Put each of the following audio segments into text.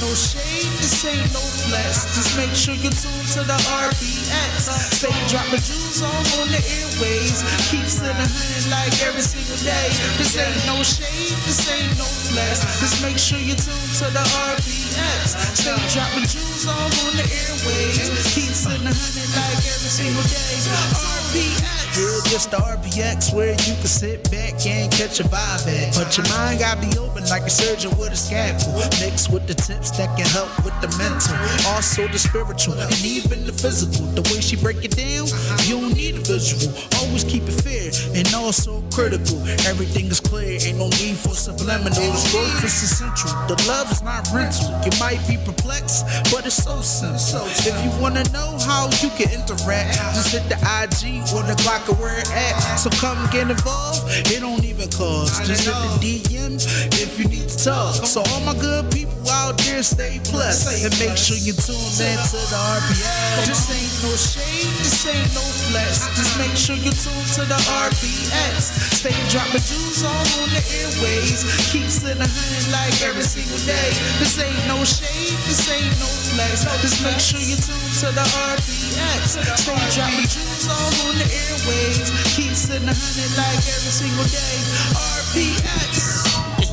no shade, this ain't no flex. Just make sure you tune to the RPX. Stay dropping jewels all on the airwaves. Keep sitting hunting like every single day. This ain't no shade, this ain't no flex. Just make sure you tune to the RPX. Stay dropping jewels all on the airwaves. Keep sitting hunting like every single day. RPX. Yeah, just the RPX where you can sit back and catch a vibe at. But your mind gotta be open like a surgeon with a scalpel. Mixed with the tips that can help with the mental, also the spiritual, and even the physical. The way she break it down, you don't need a visual. Always keep it fair and also critical. Everything is clear, ain't no need for subliminals. Growth is essential, the love is not rental. You might be perplexed, but it's so simple. If you wanna know how you can interact, just hit the IG or the Glock or where it at. So come get involved, it don't even cost. Just hit the DM if you need to talk. So all my good people out there, stay blessed and make sure you tune in to the RPX. This ain't no shade, this ain't no flex. Just make sure you tune to the RPX. Stay dropping jewels all on the airwaves. Keep sitting hunting like every single day. This ain't no shade, this ain't no flex. Just make sure you tune to the RPX. Stay dropping jewels all on the airwaves. Keep sitting hunting like every single day. RPX.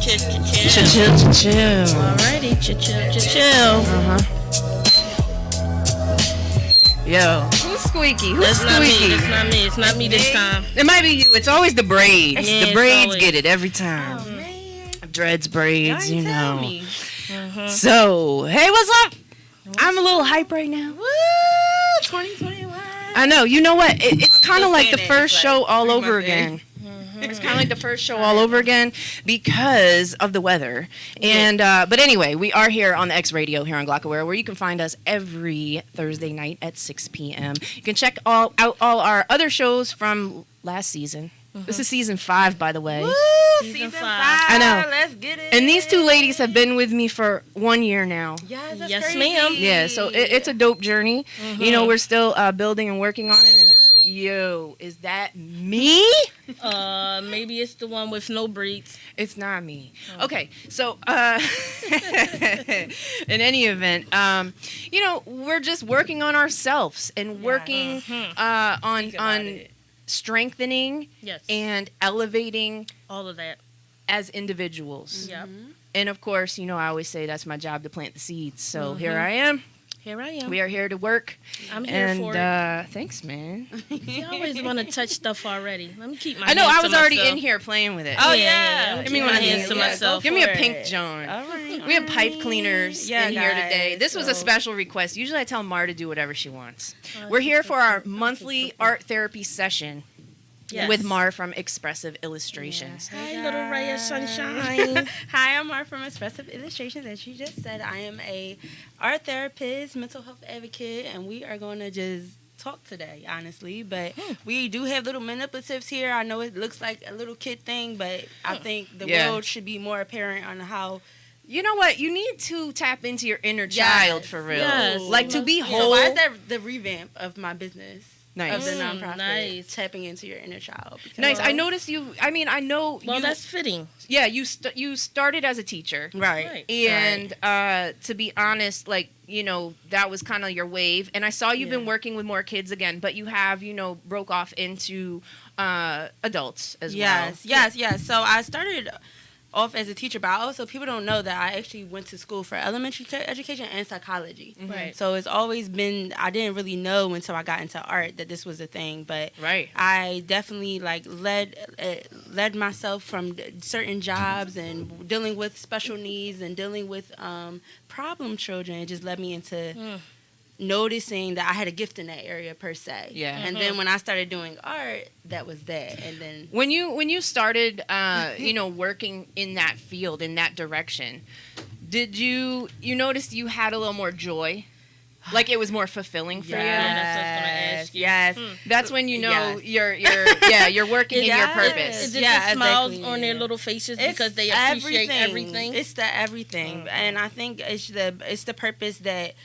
Chill. Alrighty, chill. Yo, who's squeaky? Who's That's squeaky? It's not me this time. It might be you. It's always the braids. Yeah, the braids always. get it every time. Oh, man. Dreads, braids, you Tell know. me. So, hey, what's up? I'm a little hype right now. Woo! 2021. I know. You know what? It's kind of like the saying first it's show like all 3 over months in. again. It's kind of like the first show all over again because of the weather. And but anyway, we are here on the X Radio here on Glockaware, where you can find us every Thursday night at 6 p.m. You can check out all our other shows from last season. This is season 5, by the way. Woo! Season Season 5. five. I know. Let's get it. And these two ladies have been with me for 1 year now. Yes, that's Yes, crazy. ma'am. Yeah, so it's a dope journey. You know, we're still building and working on it. And yo, is that me? Maybe it's the one with no breeds. It's not me. Okay, so in any event, you know, we're just working on ourselves and working on strengthening Yes. and elevating All of that. as individuals. Yep. And of course, you know, I always say that's my job to plant the seeds. So here I am. Here I am. We are here to work. I'm here And for it. thanks, man. You always want to touch stuff already. Let me keep my I know hands I to was already myself. in here playing with it. Oh, Yeah, yeah. yeah. Give me Keep one my of hands these. to Yeah, myself. Give me a for pink it. John. All right. We have pipe cleaners Yeah, in here guys, today. This was a so- special request. Usually I tell Mar to do whatever she wants. We're here for our monthly art therapy session Yes. with Mar from Expressive Illustrations. Hi, little ray of sunshine. Hi, I'm Mar from Expressive Illustrations. As you just said, I am a art therapist, mental health advocate, and we are going to just talk today, honestly. But we do have little manipulatives here. I know it looks like a little kid thing, but I think the Yeah. world should be more apparent on how. You know what? You need to tap into your inner Yes. child for real. Yes. Like to be So whole. why is that the revamp of my business? Nice. Of the nonprofit, Nice. tapping into your inner child. Because- Nice. I noticed you. I mean, I know. Well, you, that's fitting. yeah. You started as a teacher. Right. And to be honest, like, you know, that was kind of your wave. And I saw you've been working with more kids again, but you have, you know, broke off into adults as well. Yes. So I started off as a teacher, but also people don't know that I actually went to school for elementary education and psychology. Right. So it's always been, I didn't really know until I got into art that this was a thing, but Right. I definitely like led myself from certain jobs and dealing with special needs and dealing with problem children. It just led me into noticing that I had a gift in that area per se. Yeah. And then when I started doing art, that was that. And then When you started, you know, working in that field, in that direction, did you notice you had a little more joy? Like it was more fulfilling for Yeah, that's what I was gonna ask you. Yes. you? That's when you know Yes. you're working in your Yes. purpose. Is it Yeah, the smiles exactly. on their little faces It's because they appreciate everything? It's the everything, and I think it's the purpose that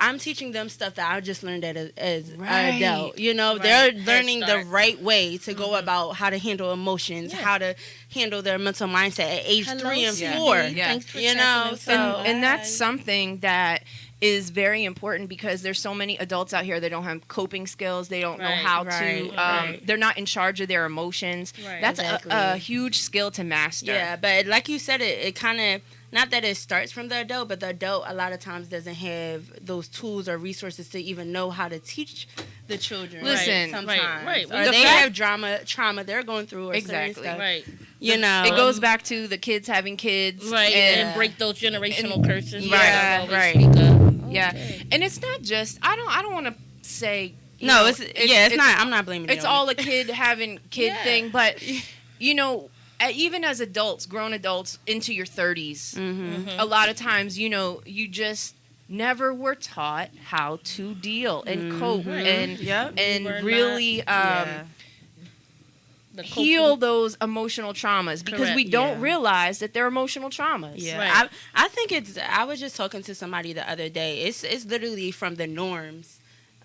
I'm teaching them stuff that I just learned as an Right. adult. You know, Right. they're Head learning the start. right way to go about how to handle emotions, Yeah. how to handle their mental mindset at age Hello, 3 and CB. 4. Yeah. Thanks for You checking know, in. so- And that's Bye. something that is very important because there's so many adults out here that don't have coping skills. They don't know Right, how right, to. right. They're not in charge of their emotions. Right. That's Exactly. a huge skill to master. Yeah, but like you said, it kind of, not that it starts from the adult, but the adult a lot of times doesn't have those tools or resources to even know how to teach the children. Listen, sometimes. right. Or The they fact- have trauma they're going through or certain Exactly. stuff. Right. You know, It goes back to the kids having kids. Right. And, And break those generational curses. Yeah, like I always right. speak of. Yeah. Okay. And it's not just. I don't want to say. you No, know, it's not. I'm not blaming. It's you on all a kid having kid Yeah. thing, but you know, even as adults, grown adults into your 30s, Mm-hmm. a lot of times, you know, you just never were taught how to deal and cope Right. and Yep. and We were really Yeah. The heal those emotional traumas because we Correct. don't Yeah. realize that they're emotional traumas. Yeah, Right. I think it's. I was just talking to somebody the other day. It's literally from the norms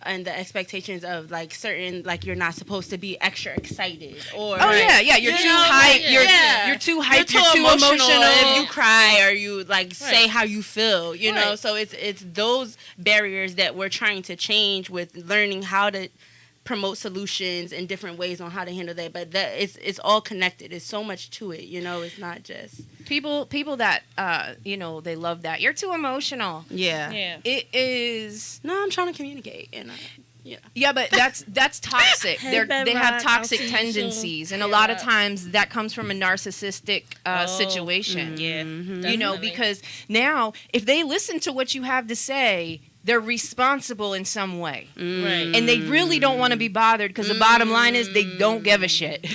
and the expectations of like certain, like you're not supposed to be extra excited or. Oh yeah, yeah. You're You too know, hype. like, You're yeah. you're too You're hype. too, You're too emotional. if you cry or you like say Right. how you feel, you know. Right. So it's those barriers that we're trying to change with learning how to promote solutions and different ways on how to handle that. But that it's all connected. There's so much to it, you know. It's not just people that you know, they love that. You're too emotional. Yeah. It is. No, I'm trying to communicate, and Yeah, but that's toxic. Hey, They have Bedrock, I'll toxic see you soon. tendencies, and a Yeah. lot of times that comes from a narcissistic Oh, situation. Yeah. You know, Definitely. because now if they listen to what you have to say, they're responsible in some way, Right. and they really don't want to be bothered because the bottom line is they don't give a shit.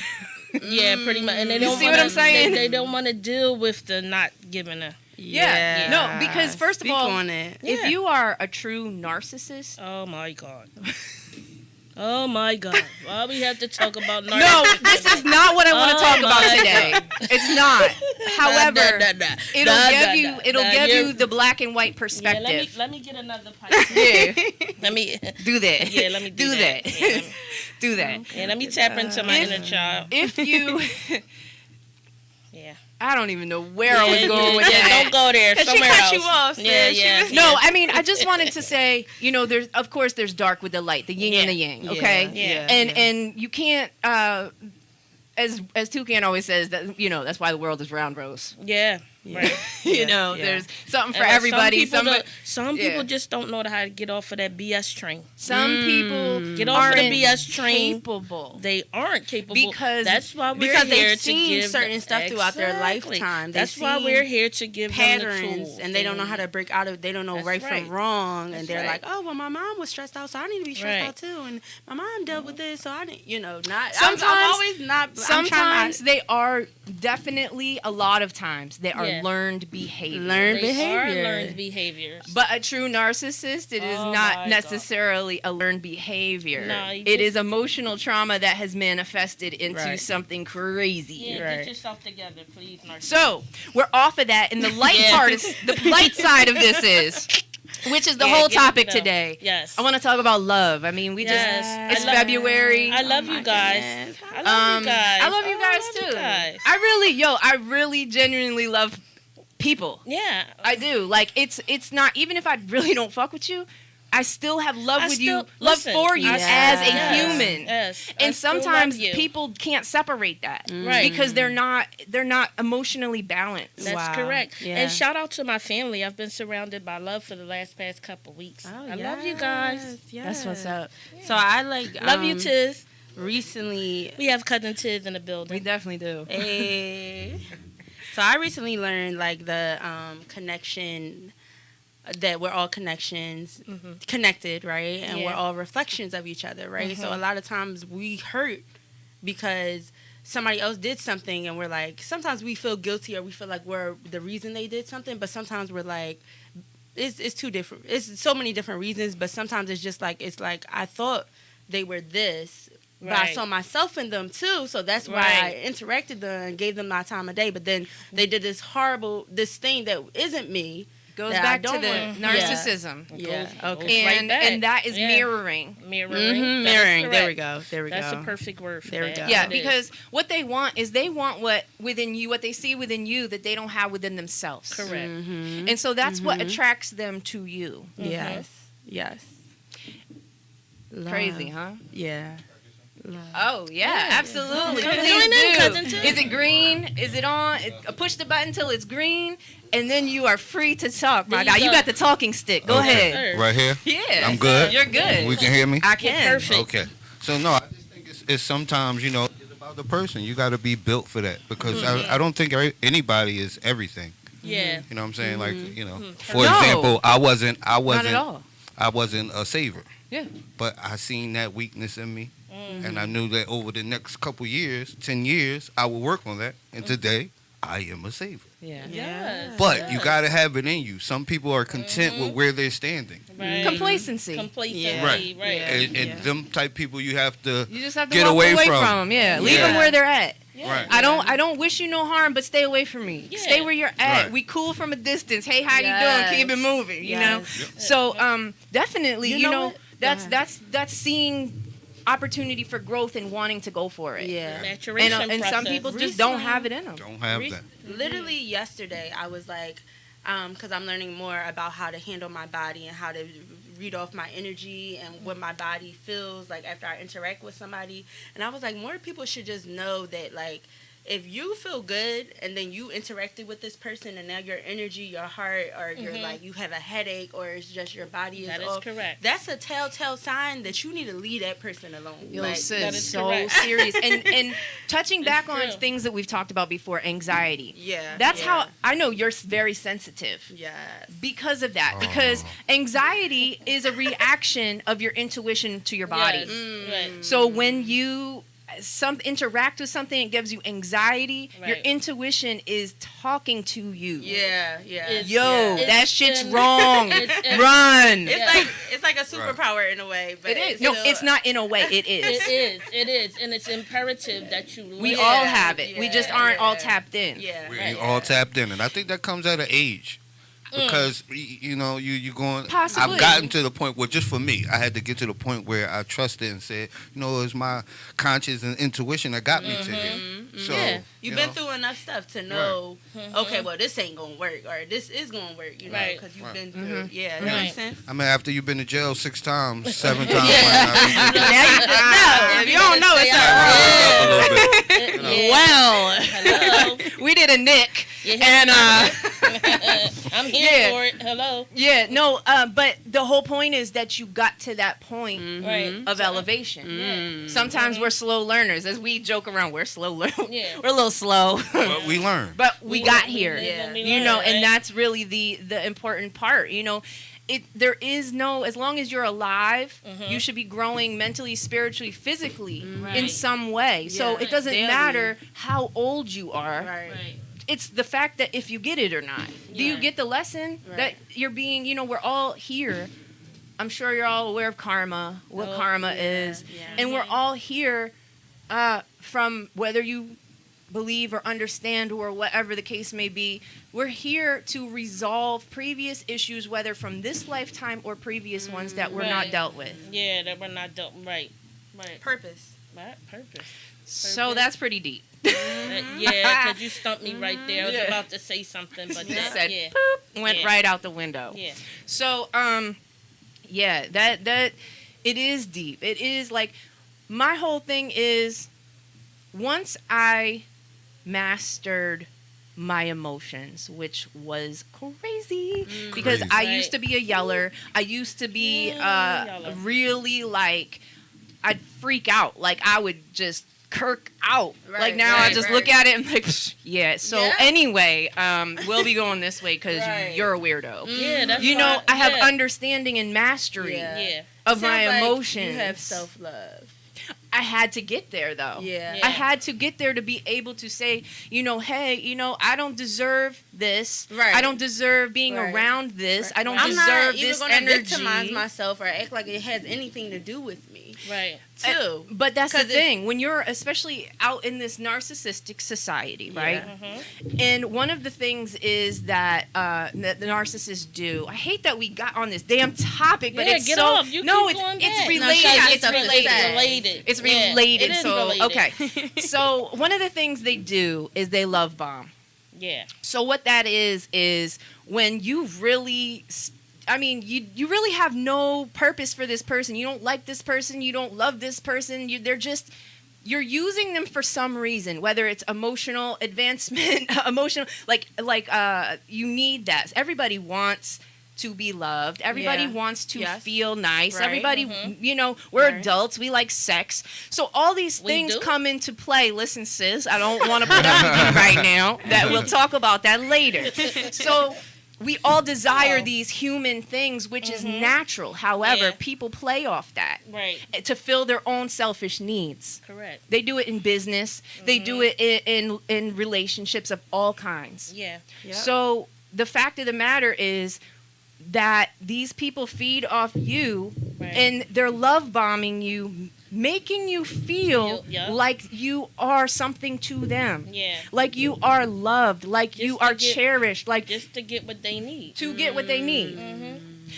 Yeah, pretty much. And they don't see what wanna- I'm saying? They don't want to deal with the not giving a. Yeah. No, because first of Speak all, on it. Yeah. if you are a true narcissist, Oh my god. Oh my god. Why we have to talk about no, narcissism? this is not what I want to Oh talk about my today. It's not. However, it'll give you the black and white Yeah, perspective. let me get another pipe. Yeah, let me do that. Yeah, let me do that. that. Yeah, let me- Do that. yeah, let me tap into my inner child. If you, Yeah. I don't even know where I was going with yeah, that. don't go there. She Somewhere cut else. you off, sis. Yeah, She yeah. was- No, I mean, I just wanted to say, you know, there's of course there's dark with the light, the yin and the yang, okay? Yeah. And you can't, as Toucan always says, that you know that's why the world is round, Rose. Yeah. Right. You know, Yeah. there's something for And everybody. Some yeah. people just don't know how to get off of that BS train. Some people Get off of the aren't BS train. capable. They aren't capable Because- that's why we're because here they've to seen give certain stuff throughout their Exactly. lifetime. They've That's why seen we're here to give them the patterns, tools. and they don't know how to break out of. They don't know That's right, right. from wrong, That's and they're right. like, "Oh, well, my mom was stressed out, so I need to be stressed Right. out too." And my mom dealt with this, so I didn't. You know, not. Sometimes- I'm always not. I'm trying Sometimes not, they are definitely a lot of times they are Yeah. learned behavior. Learned They are behavior. learned behaviors. But a true narcissist, it is Oh not my necessarily a learned behavior. No, you it just- is emotional trauma that has manifested into Right. something crazy. yeah, Right. get yourself together, please, narcissist. So we're off of that, and the light Yeah. part is the light side of this is, which is the Yeah, whole get it topic together. today. Yes. I want to talk about love. I mean, we Yes. just it's I love- February. I love Oh you my guys. goodness. I love you guys. I love you Oh, guys I love too. you guys. I really genuinely love people. Yeah. I do. Like it's not even if I really don't fuck with you, I still have love I with still- you, listen, love for you I- as a Yes. human. Yes. I And still sometimes love you. people can't separate that Right. because they're not emotionally balanced. That's Wow. correct. Yeah. And shout out to my family. I've been surrounded by love for the past couple weeks. Oh, I love you guys. yes, That's what's yes. up. So I like Love you, Tiz. Recently, We have cousin Tiz in the We building. definitely do. So I recently learned like the connection that we're all connections connected, right? And Yeah. we're all reflections of each other, right? So a lot of times we hurt because somebody else did something and we're like, sometimes we feel guilty or we feel like we're the reason they did something, but sometimes we're like, it's two different, it's so many different reasons, but sometimes it's like I thought they were this, but I Right. saw myself in them too, so that's why Right. I interacted them and gave them my time of day. But then they did this thing that isn't me, Goes that I back to don't the want. narcissism. Yeah. Goes Okay. right And back. and that is Yeah. mirroring. Mirroring. Mhm, That is mirroring. There we correct. go. There we go. That's a perfect word for There we that. go. Yeah, It is. because what they want is they want what within you, what they see within you that they don't have within themselves. Correct. Mhm. And so that's what attracts them to you. Yes. Yes. Crazy, Love. huh? Yeah. Love. Oh yeah, absolutely. Come Please join in, do. cousin too. Is it green? Is it on? Push the button till it's green, and then you are free to talk. My There God, you you go. got the talking stick. Go Okay. ahead. Sir. Right here. Yeah, I'm good. You're good. We can hear me. I You're can. perfect. Okay. So no, I just think it's sometimes it's about the person. You got to be built for that because I don't think anybody is everything. Yeah. You know what I'm saying? Like Mhm. for No. example, I wasn't Not at all. a saver. Yeah. But I seen that weakness in me, Mm. and I knew that over the next couple years, 10 years, I would work on that. And today, I am a saver. Yeah. Yes. But you got to have it in you. Some people are content with where they're standing. Right. Complacency. Complacency. Yeah. Right. And them type people you have to You just have to get walk away away from. them. Yeah. Leave Yeah. them where they're at. Yeah. Right. I don't wish you no harm, but stay away from me. Yeah. Stay where you're at. Right. We cool from a distance. Hey, how Yes. you doing? Keep it moving. You know. Yes. So definitely, You you know know, what? that's Go ahead. that's seeing opportunity for growth and wanting to go for it. Yeah. Maturation And some process. people just don't have it in them. Don't have Re- that. Literally yesterday, I was like, because I'm learning more about how to handle my body and how to read off my energy and what my body feels like after I interact with somebody. And I was like, more people should just know that, like, if you feel good and then you interacted with this person and now your energy, your heart, or you're like you have a headache or it's just your body is That is off, correct. that's a telltale sign that you need to leave that person alone. Yo, Like, that sis, is so correct. serious. And touching back on true. things that we've talked about before, anxiety. yeah. That's yeah. how I know you're very sensitive. Yes. Because of that, because anxiety is a reaction of your intuition to your body. Yes. Right. So when you interact with something, it gives you anxiety. Your Right. intuition is talking to you. Yeah. Yeah. It's- Yo, yeah. that It's shit's in- wrong. it's- Run. It's like a superpower in a way, but It is. it's No, still- it's not in a way. It is. It is, and it's imperative that you. We live. all have it. We just aren't all yeah. tapped in. Yeah. We all tapped in, and I think that comes at an age. Because you going. Possibly. I've gotten to the point where, just for me, I had to get to the point where I trusted and said, it was my conscience and intuition that got me to here. So Yeah. You've you been know, through enough stuff to know, okay, well, this ain't gonna work, or this is gonna work, Right. because you've Right. been through. Yeah, that Right. makes sense. I mean, after you've been to jail 6 times, 7 times, Now you just know. If you don't know, it's Yeah. a little bit. Yeah. Well, Hello. we did a Nick, You hear and I'm here Yeah. for it. Hello. yeah, no, but the whole point is that you got to that point Right. of elevation. Sometimes we're slow learners, as we joke around. We're slow learners. Yeah. We're a little slow, But we learn. but we got here. Yeah. We You learn, know, right? and that's really the important part. You know, there is no, as long as you're alive, you should be growing mentally, spiritually, physically in Right. some way. So Yeah. it doesn't Daily. matter how old you are. Right. Right. It's the fact that if you get it or not. Do you Right. get the lesson that Right. you're being, we're all here. I'm sure you're all aware of karma, what Oh, karma yeah, is. yeah. And we're all here from whether you believe or understand or whatever the case may be. We're here to resolve previous issues, whether from this lifetime or previous ones that were not Right. dealt with. Yeah, that we're not done. Right. Right. Purpose. Right. Purpose. So that's pretty deep. Yeah, because you stumped me right there. I was Yeah. about to say something, but Just that, said yeah. poop, went Yeah. right out the window. Yeah. So, yeah, that it is deep. It is like, my whole thing is, once I mastered my emotions, which was crazy because Crazy. I Right. used to be a yeller. I used to be yeller. really like, I'd freak out. Like I would just kirk out. Right, like now I right, just right. look at it and like, psh, yeah. So Yeah. anyway, we'll be going this way because Right. you're a weirdo. Yeah, that's You know, why- I have yeah. understanding and mastery Yeah. Yeah. of Sounds my like emotions. You have self-love. I had to get there though. Yeah. Yeah. I had to get there to be able to say, hey, I don't deserve this. Right. I don't deserve being Right. around this. Right. I don't I'm not deserve even this gonna energy. victimize myself or act like it has anything to do with me. way. Right. Too. But that's the 'Cause thing. When you're especially out in this narcissistic society, right? And one of the things is that that the narcissists do. I hate that we got on this damn topic, but Yeah, it's get so off. You no, keep going it's back. related. No, she got It's stuff to related. say. Related. It's Yeah, related. it is So related. okay. So one of the things they do is they love bomb. Yeah. So what that is when you really, I mean, you really have no purpose for this person. You don't like this person. You don't love this person. You're using them for some reason, whether it's emotional advancement, emotional, you need that. Everybody wants to be loved. Everybody wants to feel nice. Right. Everybody, we're Right. adults. We like sex. So all these We things do? come into play. Listen, sis, I don't want to put up with you right now. That we'll talk about that later. So we all desire these human things, which is natural. However, Yeah. people play off that Right. to fill their own selfish needs. Correct. They do it in business. They do it in relationships of all kinds. Yeah. Yep. So the fact of the matter is that these people feed off you, Right. and they're love bombing you, making you feel Yep. like you are something to them, Yeah. like you are loved, like you Just are to get- cherished, like Just to get what they need. to get what they need. Mm-hmm.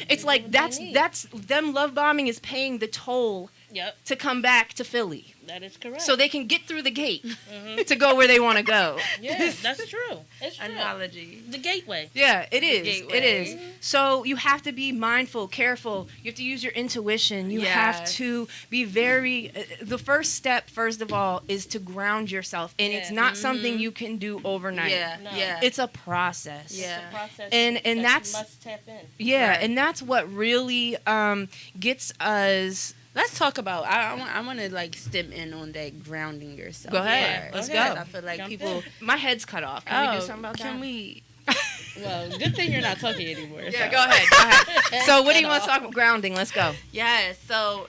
It's like what they that's need. that's them love bombing is paying the toll Yep. to come back to Philly, That is correct. so they can get through the gate Mhm. to go where they want to go. Yeah, that's true. It's true. Analogy. The gateway. Yeah, it is. Gateway. It is. So you have to be mindful, careful. You have to use your intuition. You have Yes. to be very. The first step, first of all, is to ground yourself, and it's Yeah. not something you can do overnight. Yeah. No. Yeah. It's a process. Yeah. It's a process And that that's- you must tap in. Yeah, Right. and that's what really gets us. Let's talk about. I want to like stem in on that grounding yourself. Go ahead. part. Let's Because go. I feel like Jump people. My head's cut off. Can we do something about Can that? we? Well, good thing you're not talking anymore. Yeah, go ahead. Go ahead. So, what do you want to talk about? Grounding. Let's go. Yes. So,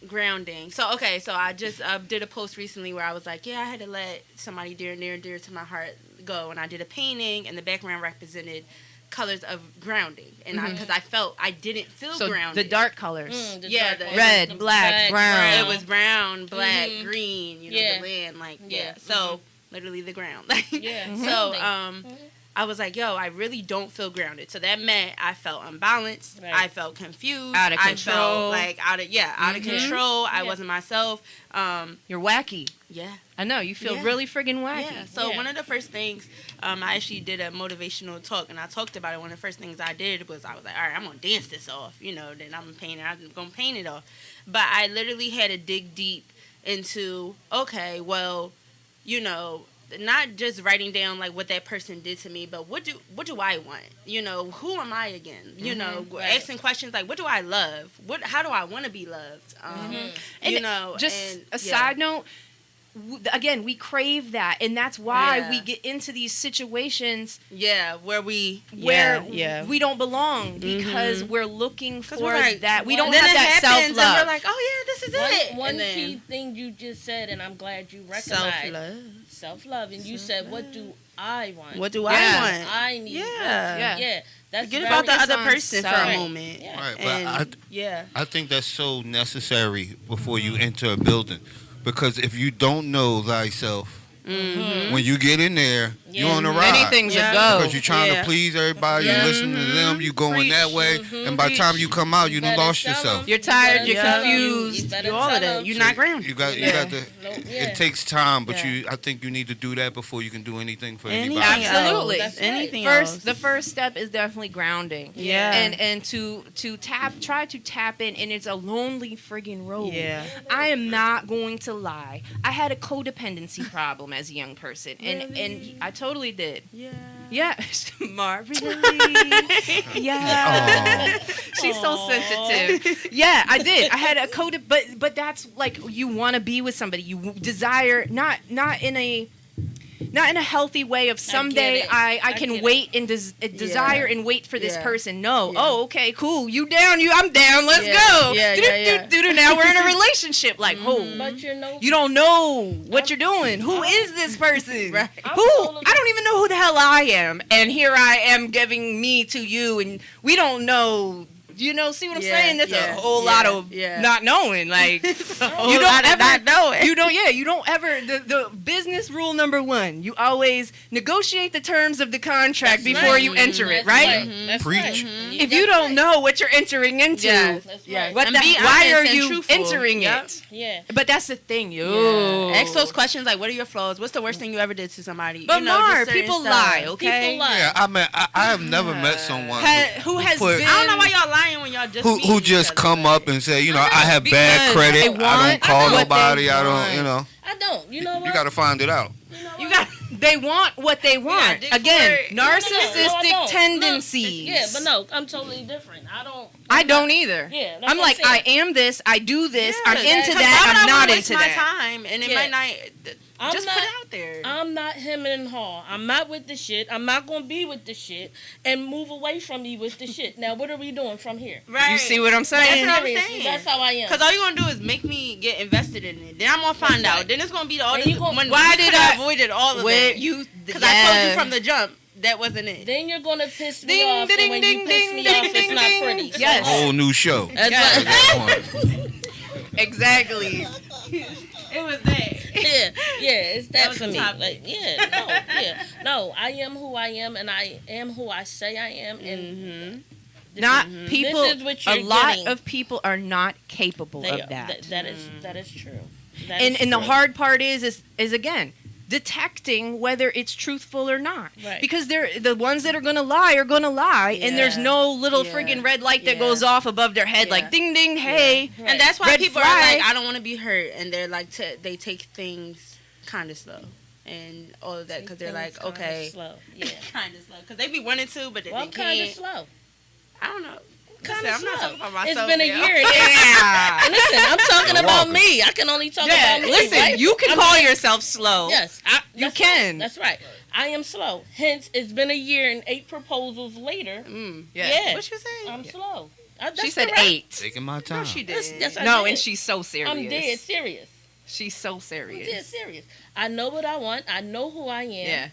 grounding. So, okay. So I just did a post recently where I was like, yeah, I had to let somebody near and dear to my heart go, and I did a painting, and the background represented colors of grounding, and because I felt I didn't feel So grounded. the dark colors. The Yeah, dark the- ones, Red, the black, brown. It was brown, black, Mhm. green. You know, Yeah. the land, like yeah. Yeah. So literally the ground. Yeah. So Grounding. I was like, yo, I really don't feel grounded. So that meant I felt unbalanced. Right. I felt confused. Out of I control. felt like out of control. I Yeah. wasn't myself. You're wacky. Yeah. I know. You feel Yeah. really friggin' wacky. Yeah. So Yeah. one of the first things, I actually did a motivational talk, and I talked about it. One of the first things I did was I was like, all right, I'm gonna dance this off. You know, then I'm gonna paint it off. But I literally had to dig deep into, okay, well, you know, not just writing down like what that person did to me, but what do I want? You know, who am I again? You know, right. asking questions like, what do I love? How do I want to be loved? You And know, Just and, a yeah. side note. Again, we crave that, and that's why Yeah. we get into these situations Yeah, where we where yeah. we don't belong because we're looking for we're like, that. We well, don't then have it that self happens, and love. we're like, oh yeah, this is it. One And then key thing you just said, and I'm glad you recognized self-love. self-love, and you said, "What do I want? What do Yeah. I want? I need?" Yeah. Yeah. That's Forget very about the other on person for self. a moment. Yeah. Right, but And, yeah. I think that's so necessary before you enter a building, because if you don't know thyself, when you get in there, you're on a ride. Many things Yeah. a go. Because you're trying Yeah. to please everybody, Yeah. you listen to them, you going Preach. that way, and by the time you come out, you done better lost tell yourself. 'em. You're tired, You you're better tell 'em. confused, You better You all of tell that. 'em. You're not grounded. You got Yeah. to. No, yeah. It takes time, but Yeah. I think you need to do that before you can do anything for Anything anybody. Absolutely. else. That's right. Anything else. The first step is definitely grounding. Yeah. And to try to tap in, and it's a lonely friggin' road. Yeah. I am not going to lie. I had a codependency problem as a young person, and I totally did. Yeah. Yeah, Marvin. Yeah, she's so sensitive. Yeah, I did. I had a but that's like you want to be with somebody. You desire not in a healthy way of someday it. I I can get wait and desire and wait for this Yeah. person. No. Yeah. Oh, okay, cool. You down? I'm down. Let's Yeah. go. Yeah, yeah. Do-do-do-do-do. Now we're in a relationship. Like, But you know, you don't know what you're doing. Who is this person? Right. Who? I don't even know who the hell I am. And here I am giving me to you, and we don't know You know, see what I'm Yeah, saying? That's yeah, a whole lot of yeah. not knowing. Like You don't ever not knowing. you don't ever the business rule number 1. You always negotiate the terms of the contract That's before right. you enter it, That's right? That's Preach. right. If you don't know what you're entering into, Yes, That's yes. right. what And the, be why honest are and you truthful. entering Yep. it? Yeah. But that's the thing, yo. Yeah. Ask those questions like, what are your flaws? What's the worst thing you ever did to somebody? But you know, Mar, just certain people stuff. lie, okay? People lie. Yeah, I have never met someone Who has put- been? I don't know why y'all lying when y'all just who meeting just each other, come like- up and say, you know, I have bad Because credit. they I want don't call what they nobody. I want. don't, you know. I don't. You know what? You got to find it out. You know You what? got They want what they want. dig Again, for it. No, I narcissistic don't. tendencies. Yeah, but no, I'm totally different. I don't either. Yeah, that's I'm what like, I'm I saying. am this, I do this, Yeah, I'm into because that, why would I'm I not wanna waste into my that. time, and it Yeah. might not. I'm Just not- put it out there. I'm not him and Hall. I'm not with the shit. I'm not gonna be with the shit and move away from you with the shit. Now, what are we doing from here? Right. You see what I'm saying? That's what I'm Seriously, saying. that's how I am. Because all you're going to do is make me get invested in it. Then I'm going to find That's out. right. Then it's going to be all And this. you gon- Why we did coulda I- avoided all of Where it? you? Because I told you from the jump that wasn't it. Then you're gonna piss me Ding, off, ding, and when ding, you piss ding, me ding, off, it's ding, not ding. pretty. So, Yes. Whole new show. That's Yes. At that point. Exactly. It was that. yeah, it's That that was for the me. topic. Like, no, I am who I am, and I am who I say I am, and Not this people. is what A you're lot getting. of people are not capable they, of that. that is true. That and is and the true. hard part is again detecting whether it's truthful or not. Right. Because they're the ones that are gonna lie, and there's Yeah. no little Yeah. friggin' red light that Yeah. goes off above their head Yeah. like ding ding hey. Right. And that's why Red people flag. are like, I don't want to be hurt. And they're like, they take things kind of slow. And all of that. Because they're like, Things kinda okay. slow. Yeah. Kind of slow. Because they be wanting to, but they Well, I'm kind of can't. slow. I don't know. Kind Listen, of I'm slow. not talking about It's myself. been a now. year. Yeah. Listen, I'm talking You're about welcome. me. I can only talk Yeah, about me. listen, right? you can I'm call not- yourself slow. Yes, You that's can. Right. That's right. I am slow. Hence, it's been a year and 8 proposals later. Yeah. What you say? I'm slow. She said correct. 8. Taking my No, time. she did. Yes, I No, did. and she's so serious. I'm dead serious. She's so I'm dead serious. serious. I know what I want. I know who I am. Yeah.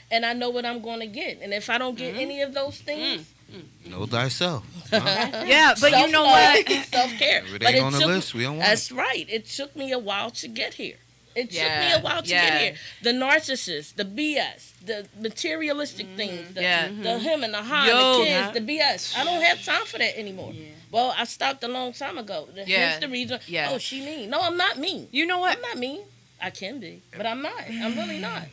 And I know what I'm going to get. And if I don't get any of those things, Know thyself. Yeah, but you know what? Self-care. If it But ain't on the took- list, we don't want That's right. It took me a while to get here. It took me Yeah, a while to yeah. get here. The narcissist, the BS, the materialistic things, the, Yeah. the him and the her, Yo. the kids, the BS. I don't have time for that anymore. Well, I stopped a long time ago. Yeah. Here's the reason. Yeah. Oh, she mean. No, I'm not mean. You know what? I'm not mean. I can be, but I'm not. I'm really not.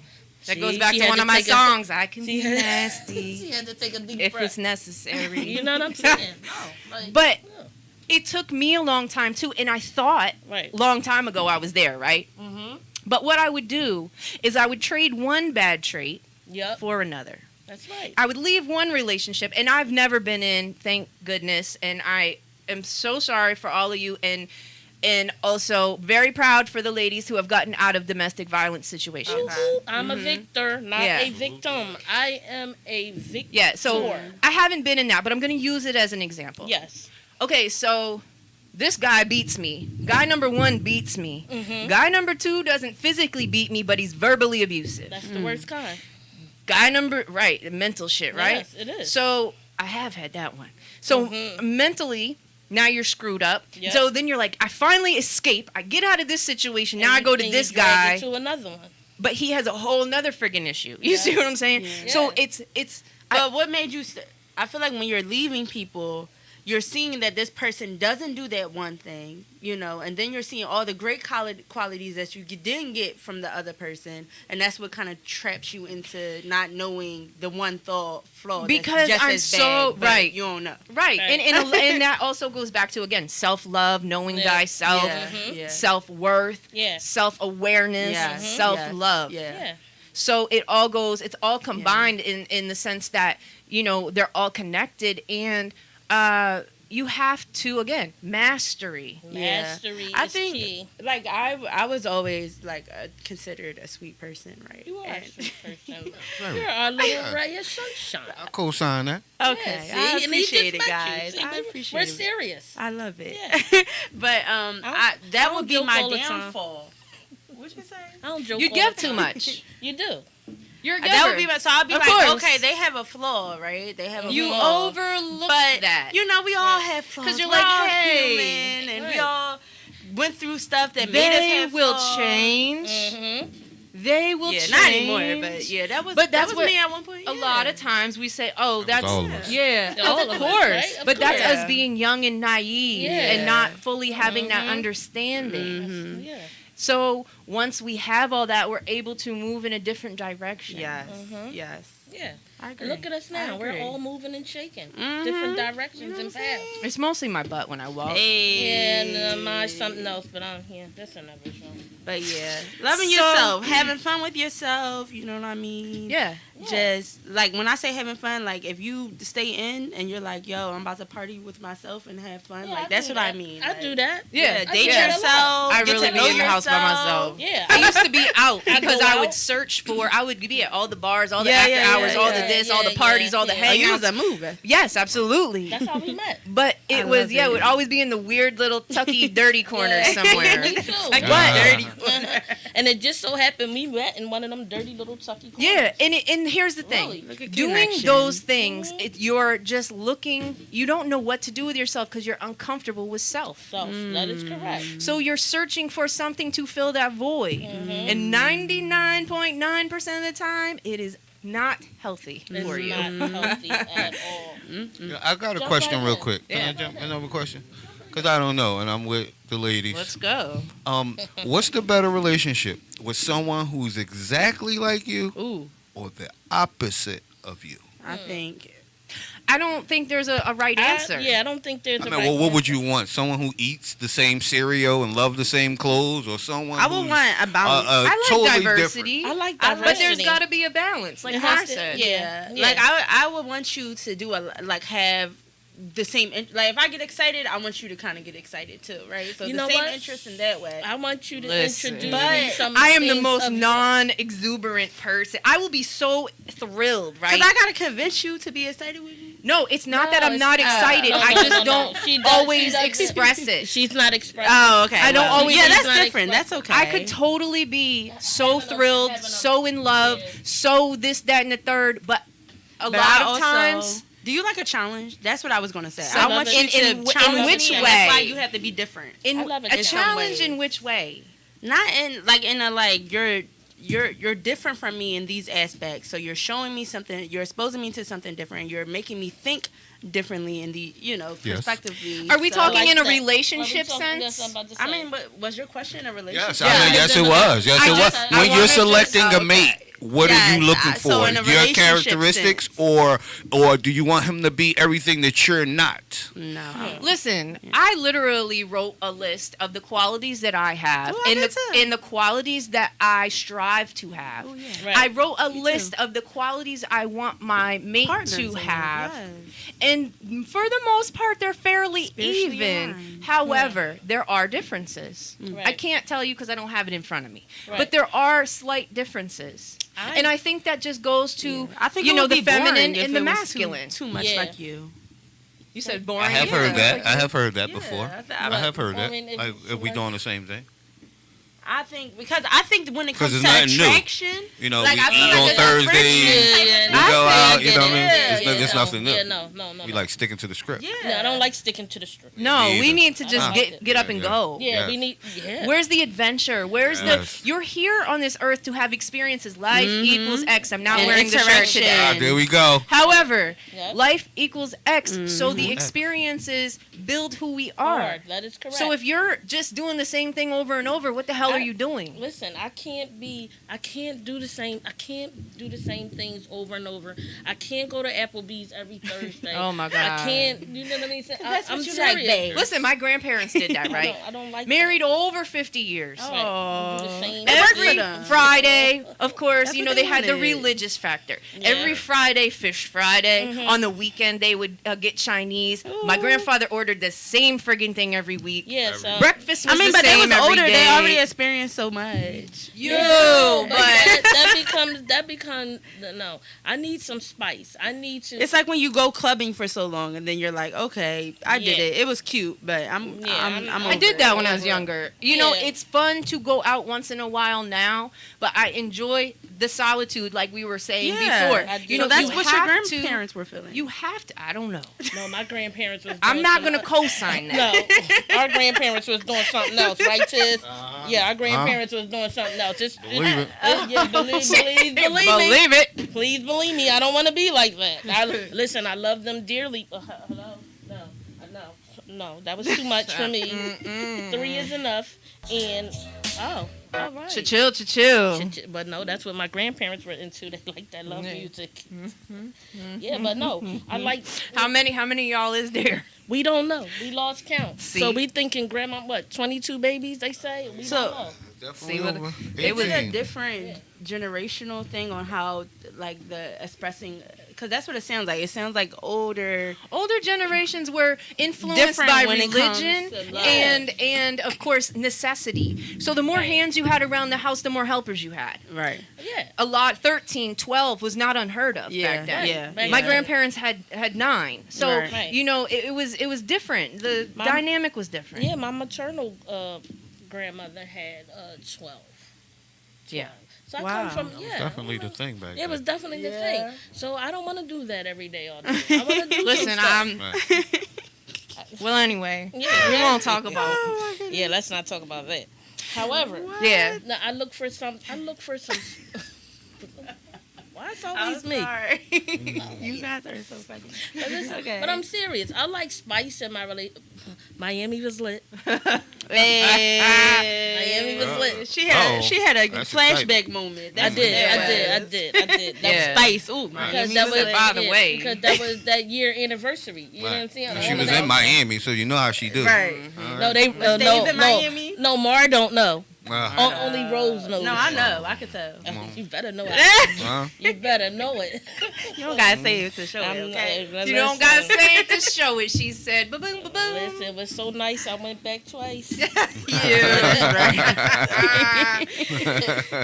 That See, goes back she to had one of my take a- songs. I can she be had- nasty She had to take a deep if breath. it's necessary. You know what I'm saying? No, like, But no. it took me a long time too, and I thought Right. long time ago I was there, right? Mm-hmm. But what I would do is I would trade one bad trait Yep. for another. That's right. I would leave one relationship, and I've never been in, thank goodness, and I am so sorry for all of you, and also very proud for the ladies who have gotten out of domestic violence situations. I'm a victor, not Yeah. a victim. I am a victor. Yeah, so I haven't been in that, but I'm going to use it as an example. Yes. Okay, so this guy beats me. Guy number 1 beats me. Mm-hmm. Guy number 2 doesn't physically beat me, but he's verbally abusive. That's the worst kind. Guy number, right, mental shit, right? Yes, it is. So I have had that one. So mentally, now you're screwed up. Yep. So then you're like, I finally escape. I get out of this situation. Now I go to And this you drag guy, it to another one. but he has a whole nother friggin' issue. You see what I'm saying? Yeah. So Yeah. it's. But what made you? I feel like when you're leaving people, you're seeing that this person doesn't do that one thing, you know, and then you're seeing all the great qualities that you didn't get from the other person, and that's what kind of traps you into not knowing the one flaw Because that's just I'm as so- bad, but right. You don't know. Right, Right. and that also goes back to again self-love, knowing Yeah. thyself, Yeah. self-worth, Yeah. self-awareness, Yeah. self-love. Yeah. Yeah. So it's all combined in the sense that they're all connected, and you have to again mastery. Mastery I is think, key. like I was always like considered a sweet person, right? You are a And- sweet person. You're our little ray of sunshine. I co-sign that. Okay, Yeah, I see? And he appreciate it, just met you. guys. See, I we're appreciate it. serious. I love it. Yeah. But I that don't would be joke my all the time. downfall. What you say? I don't joke. You all give the too time. much. You do. You're a giver. That would be so. I'll be Of like, course. okay, they have a flaw, right? They have a You flaw. overlook But that. you know, we all have flaws. 'Cause you're We're like, all hey, human, and we right. all went through stuff that made us They have will flaws. change. Mm-hmm. They will Yeah, change. not anymore, but yeah, that was. But that that's was what me at one point. A lot of times we say, "Oh, that's all of us. yeah, All of of us, course." right? Of But that's course. us being young and naive Yeah. and not fully having that Mhm. understanding. Yeah. So once we have all that, we're able to move in a different direction. Yes, Mhm. yes, Yeah. I agree. Look at us now. I We're agree. all moving and shaking. Mhm. Different directions and paths. It's mostly my butt when I walk. Hey. Yeah, and mine's something else, but I'm here. That's another show. But yeah, loving So- yourself, having fun with yourself. You know what I mean? Yeah. Just like when I say having fun, like if you stay in and you're like, yo, I'm about to party with myself and have fun, Yeah, like I that's do what I that. mean. I like, do that. Yeah. date do that a lot. yourself. I get really to be know in the house by yourself. myself. Yeah. I used to be out I because go I would out. search for. I would be at all the bars, all the Yeah, after yeah, hours, yeah, all yeah, the this, all the yeah, parties, yeah, all the yeah. Oh, you was hangouts. a mover. Yes, absolutely. That's how we met. But I it was love it it. would always be in the weird little tucky dirty corners Yeah. somewhere. Me too. Like Ah. dirty. And it just so happened we met in one of them dirty little tucky corners. Yeah, and here's the thing. Really? Look at Doing connection. those things, you're just looking. You don't know what to do with yourself because you're uncomfortable with self. So that is correct. So you're searching for something to fill that void, Mm-hmm. and 99.9% of the time, it is not healthy It's for you. not healthy at all. Yeah, I got a Jump question right real in. quick. Can Yeah. I jump another question? Because I don't know, and I'm with the ladies. Let's go. What's the better relationship? With someone who's exactly like you Ooh, or the opposite of you? I think. I don't think there's a right answer. Yeah, I don't think there's I a mean, right well, what would answer. you want? Someone who eats the same cereal and love the same clothes, or someone I would who's, want a balance. I like totally diversity. I like I- diversity. But there's got to be a balance, like It Mar has to- said. yeah. Like I would want you to do like have the same like if I get excited, I want you to kind of get excited too, right? So You the know same what? interest in that way. I want you to Listen. introduce But me some I am the things most of- non-exuberant person. I will be so thrilled, right? Because I gotta convince you to be excited with me. No, it's not that No, I'm not it's- excited. no, I no, just no, no. don't She does- always she does- express it. She's not expressing. Oh, okay. I don't always- Yeah, She's that's not different. That's okay. I could totally be so Having a- thrilled, having a- so in love, Yeah. so this, that, and the third, but a But lot I of also- times, Do you like a challenge? That's what I was gonna say. So I want you in- to in challenge which me, and way? That's why you have to be different. in I love it a in some challenge ways. in which way? Not in like in a like you're different from me in these aspects. So you're showing me something. You're exposing me to something different. You're making me think differently in the Yes. perspectively. Are we So, talking like in a that. relationship What we talking- sense? that's what I'm about to I say. mean, but was your question a relationship? Yes, I mean, yes, it was. Yes, I it was. just- I When you're wanna selecting just- a mate, what are Yes, you looking so for? in a Your relationship characteristics, sense. or do you want him to be everything that you're not? No. Listen, I literally wrote a list of the qualities that I have Oh, I and did the too. and the qualities that I strive to have. Oh, yeah. Right. I wrote a Me list too. of the qualities I want my mate Partners to in it, have. yes. And for the most part, they're fairly Spiritually even. aligned. However, there are differences. Right. I can't tell you because I don't have it in front of me. Right. But there are slight differences. And I think that just goes to, I think you it know, would the be boring feminine if and the it was masculine. Too much Yeah. like you. You said boring. I have Yeah. heard that. I have heard that Yeah, before. I I have heard I that. mean, if Like, you if we select- doing the same thing, I think because I think when it 'Cause comes it's to nothing new. attraction, you know, Like, I we feel eat like on it's a Thursdays. Yeah, We I go think out, I you get know what I it. mean? Yeah, It's yeah, nothing new. Yeah, no. We like sticking to the script. yeah, No, I don't like sticking to the script. No, Me we either. need to just I get like get up and Yeah. go. Yeah, Yes. we need. Yeah. Where's the adventure? Where's Yes. the? You're here on this earth to have experiences. Life equals X. I'm not And wearing the shirt interaction. today. Ah, there we go. However, Yeah. life equals X. So the X. experiences build who we are. Hard. That is correct. So if you're just doing the same thing over and over, what the hell are you doing? Listen, I can't do the same things over and over. I can't go to Applebee's every Thursday. Oh my I God. can't. You know what I mean? That's I'm what you serious. like, babe. Listen, my grandparents did that, right? I don't like Married over 50 years. That. Right. Do the same Every thing. them. Friday, of course, That's you what know, they they had the wanted. religious factor. Yeah. Every Friday, Fish Friday. Mhm. On the weekend, they would get Chinese. My grandfather ordered the same friggin' thing every week. Yeah, so Breakfast was I mean, the but they same was every older. They day. already experienced so much. Yo, but that becomes no. I need some spice. I need to. It's like when you go clubbing for so long, and then you're like, okay, I did Yeah. it. It was cute, but I'm I over did it. that when I was younger. You know, Yeah. it's fun to go out once in a while now, but I enjoy the solitude, like we were saying Yeah. before. I do. You know, that's you what your have to- grandparents were feeling. You have to. I don't know. No, my grandparents was. I'm doing not some- gonna co-sign that. No, our grandparents was doing something else, right, Tiz? Uh-huh. Yeah, our grandparents was doing something else. Believe it. Yeah, believe me. Believe it. Please believe me. I don't want to be like that. Listen, I love them dearly. Hello? No, that was too much for me. 3 is enough. And, all right. Chill. But no, that's what my grandparents were into. They like that love music. Yeah, but no, I like. How many of y'all is there? We don't know. We lost count. See? So we thinking grandma, 22 babies, they say? We So- don't know. Definitely See what- over It was a 18. different generational thing on how, like, the expressing, because that's what it sounds like. It sounds like older. Older generations were influenced Different by when it comes religion to love. and of course necessity. So the more Right. hands you had around the house, the more helpers you had. Right. Yeah. A lot 13, 12 was not unheard of Yeah. back then. Yeah. Right. My Yeah. grandparents had 9. So Right. Right. you know, it was different. The My- dynamic was different. Yeah, my maternal grandmother had 12. Yeah. So I Wow. come from, yeah. Definitely the thing back It was then. definitely the Yeah. thing. So I don't want to do that every day all day. I want to do Listen, some stuff. I'm Right. well anyway. Yeah. We won't talk about Yeah, let's not talk about that. However, yeah. no, I look for some. Why it's I'm always me? sorry. You guys are so funny. But, listen, Okay. but I'm serious. I like spice in my relationship. Miami was lit. Hey. Miami was lit. She had Oh, she had a that's flashback moment. I That's did. what I that did. was. That Yeah. Spice. Ooh, Because Miami that was was lit. By the way. because that was that year anniversary. You know what I'm saying? And All she of was that. in Miami, so you know how she do. Right. All No, right. they Stays no in Miami? no Mar don't know. Uh-huh. Only Rose knows. No, I know. I could tell. You better know it. Uh-huh. You better know it. You don't gotta say it to show I'm- it, okay? You don't gotta say it to show it, she said. Ba-boom, ba-boom. Listen, it was so nice. I went back twice.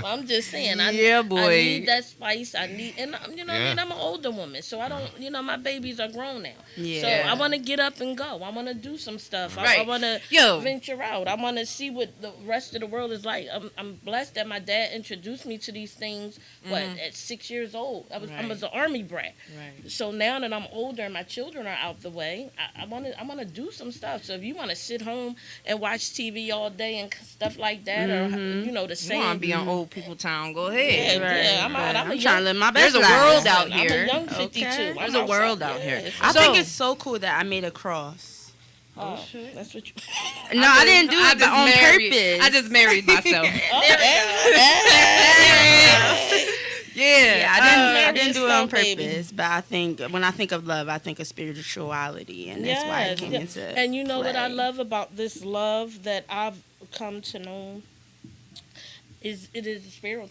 I'm just saying. I boy. need that spice. I need, and you know, what I mean, Yeah. I'm an older woman, so I don't. You know, my babies are grown now. Yeah. So I want to get up and go. I want to do some stuff. I Right. want to Yo. venture out. I want to see what the rest of the world is like. I'm blessed that my dad introduced me to these things. At 6 years old, I Right. was an army brat. Right. So now that I'm older and my children are out the way, I want to do some stuff. So if you want to sit home and watch TV all day and stuff like that, or you know the You want same. to be on Old People Town? Go Yeah, ahead. yeah, I'm out. I'm a trying young, to live my There's best a life. world out I'm here. a young 52. Okay. I'm There's a world out outside. here. I So- think it's so cool that I made a cross. Oh, that's what you. No, I didn't do I it just on married- purpose. I just married myself. Yeah, yeah. I didn't do it on yourself, baby. purpose, but I think when I think of love, I think of spirituality, and that's why it came Yes, into. And you know what I play. love about this love that I've come to know is it is a spiritual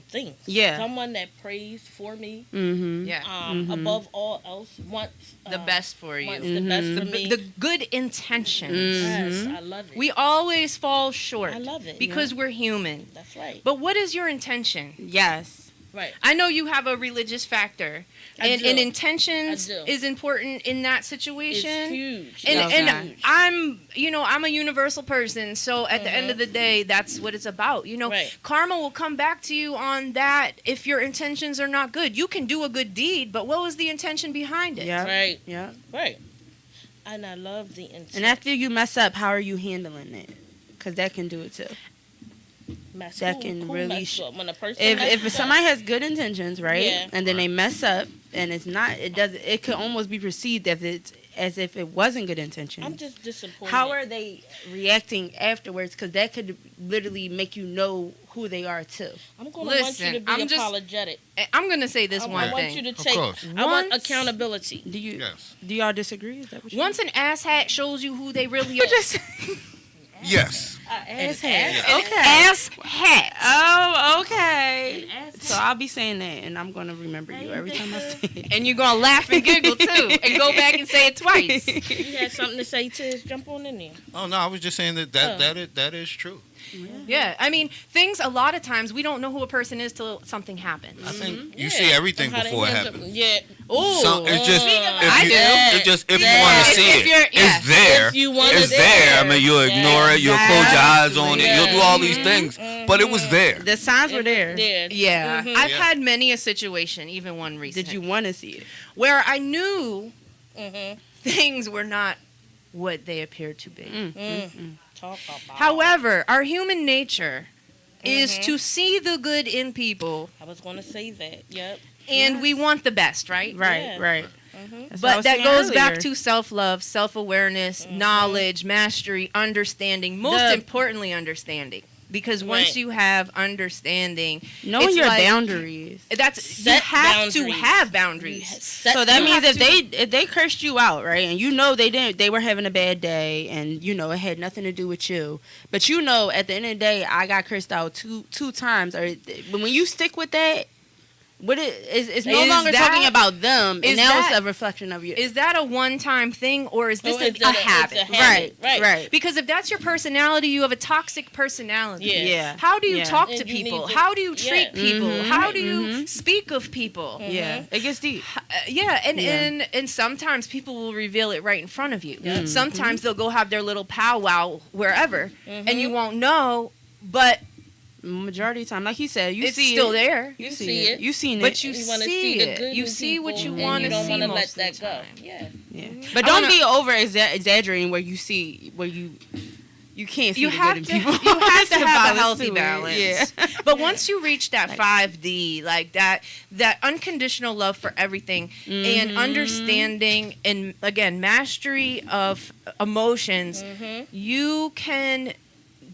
thing. Yeah. Someone that prays for me, Mm-hmm. Yeah. above all else, wants The best for you. wants the best for The, me. the good intentions. Yes, I love it. We always fall short. I love it. Because we're human. That's right. But what is your intention? Yes. Right. I know you have a religious factor, I and do. intentions I do. is important in that It's situation. huge. And Oh, and gosh. I'm a universal person, so at the end of the day, that's what it's about. Right. Karma will come back to you on that if your intentions are not good. You can do a good deed, but what was the intention behind it? Yeah. Right. Yeah. Right. And I love the intent. And after you mess up, how are you handling it? Because that can do it too. that can really mess up. When a person If messes up. somebody has good intentions, right, Yeah. and then they mess up, and it could almost be perceived as if it wasn't good intentions. I'm just disappointed. How are they reacting afterwards? Because that could literally make you know who they are too. I'm going to want you Listen, to be I'm just- apologetic. I'm gonna say this I one want thing. you to Of take. course. I want Once- accountability. Yes. Do y'all disagree? Is that what you Once an asshat shows you who they really are, just Yes. ass An hat? ass- Okay. ass hat. Oh, okay. ass So I'll be saying that, and I'm gonna remember you every time I say it. And you're gonna laugh and giggle too, and go back and say it twice. You had something to say, Tiz? Jump on in there. Oh no, I was just saying that is true. Yeah, I mean, things a lot of times we don't know who a person is till something happens. I think you Yeah. see everything And how they before it handle- happens. Yeah. Oh, It's just I do. it's just if you want to see If you're- it, it's there. If you want It's there. I mean, you'll ignore it. You'll close your eyes on it. You'll do all these things, but it was there. the signs were there. Yeah, Mhm. I've Yeah. had many a situation, even one recent, Did you want to see it? where I knew Mhm. things were not what they appeared to be. Talk about. However, our human nature is Mhm. to see the good in people, I was going to say that. Yep. and Yes. we want the best, right? Right, Yeah. right. Mhm. That's what I But was that saying goes back earlier. to self-love, self-awareness, knowledge, mastery, understanding. Most The- importantly, understanding. Because once Right. you have understanding, knowing it's your like- boundaries. that's you Set have to boundaries. have boundaries. So that you means have if they cursed you out, right, and you know they were having a bad day, and you know it had nothing to do with you, but you know at the end of the day I got cursed out two times, or when you stick with that, what it's no Is longer that- talking about them, is and now it's that- a reflection of you. Is that a one-time thing, or is this Or a, is it a a- it's a habit? habit. Right, Right. Because if that's your personality, you have a toxic personality. Yeah. Yeah. How do you Yeah. talk And to you people? need to- How do you treat yeah. people? Mhm. How do you Mhm. speak of people? Yeah, it gets deep. Yeah, and, Yeah. and sometimes people will reveal it right in front of you. Yeah. Sometimes they'll go have their little powwow wherever, and Mm-hmm. you won't know, but Majority of the time, like he said, you it's see still it. there. You see see it. it. You seen But it. you You want to see see the it. good You in see what people, you and want you to don't see wanna most let of that the go. time. Yeah. Yeah. I But don't wanna- be over exaggerating where you see where you can't see You the have good to, in people. you have to It's have a balance healthy to it. balance. Yeah. But once you reach that 5D, like that unconditional love for everything and Mm-hmm. understanding and again mastery of emotions, Mm-hmm. you can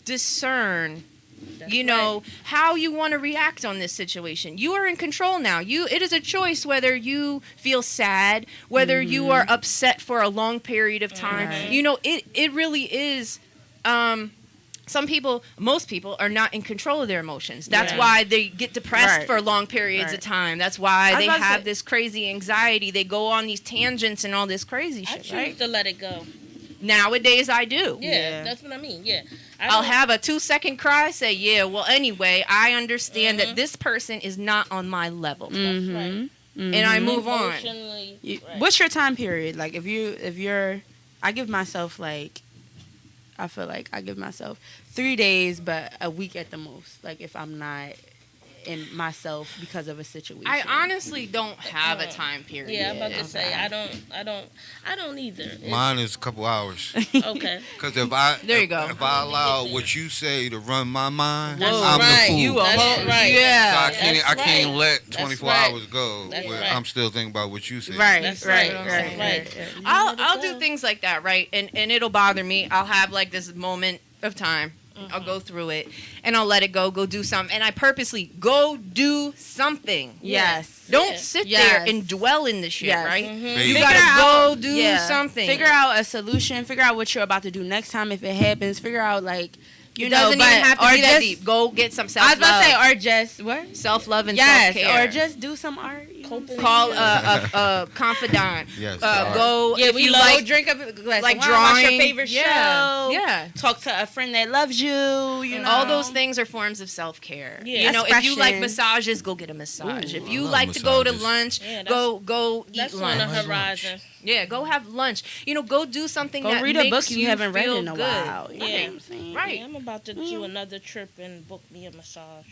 discern That's you know how you want to react on this situation. You are in control now. It is a choice whether you feel sad, whether you Mm-hmm. are upset for a long period of time. Right. You know, it really is most people are not in control of their emotions. That's Yeah. why they get depressed Right. for long periods of Right. time. That's why I was they about to have say- this crazy anxiety. They go on these tangents and all this crazy I shit, choose right? to let it go. Nowadays I do. Yeah, Yeah. that's what I mean. Yeah. I'll have a 2-second cry, say, yeah, well, anyway, I understand Mhm. that this person is not on my level. Mm-hmm. right. And I move on. Emotionally, right. What's your time period? Like if you're, I give myself like, I feel like I give myself 3 days, but a week at the most. Like if I'm not in myself because of a situation. I honestly don't have a time period. Yeah, I'm about to Okay. say I don't either. Mine is a couple hours. Okay. Because if I There you go. if I allow what you say to run my mind, That's I'm right. the fool. You a That's whole right. So yeah. I can't That's I can't right. let That's 24 right. hours go That's where right. I'm still thinking about what you said. Right, That's right, right. right, That's right. right. I'll do things like that, right? And it'll bother me. I'll have like this moment of time. I'll go through it and I'll let it go do something. And I purposely go do something. Yes. Don't Yeah. sit Yes. there and dwell in the shit, Yes. right? Mhm. Baby. You Figure gotta out- go do Yeah. something. Figure out a solution. Figure out what you're about to do next time if it happens. Figure out like you It know, doesn't but even have to or be that just, deep. Go get some I was self-love. about to say, or just what? Self-love and Yes, self-care. or just do some art. You know what I'm saying? Call a confidant. Yes. Go Yeah, if we you love- like Go drink a glass like of wine, watch your drawing. favorite Yeah. show. Yeah. Talk to a friend that loves you. You know, All those things are forms of self-care. Yeah. You know, if you like Expression. massages, go get a massage. Ooh, if I you love like to go to massages. lunch, Yeah, go eat That's on lunch. the Lunch. horizon. Yeah, go have lunch. You know, go do something go that read a makes book you haven't read feel in a good. while. You know Yeah. what I'm saying? Right. Yeah, I'm about to do another trip and book me a massage.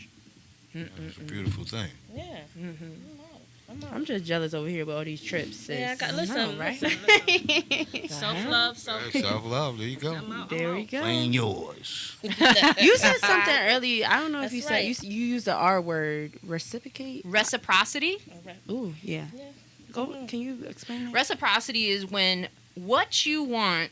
It's a beautiful thing. Yeah. Mm-hmm. I'm just jealous over here with all these trips. Sis. Yeah, I got listen, know, right? listen. Self-love, self-care. Self-love. There you go. There we go. Plain yours. You said something earlier. I don't know if That's you said right. you used the R word, reciprocate. Reciprocity. Ooh, yeah. Yeah. Go. Can you explain that? Reciprocity is when what you want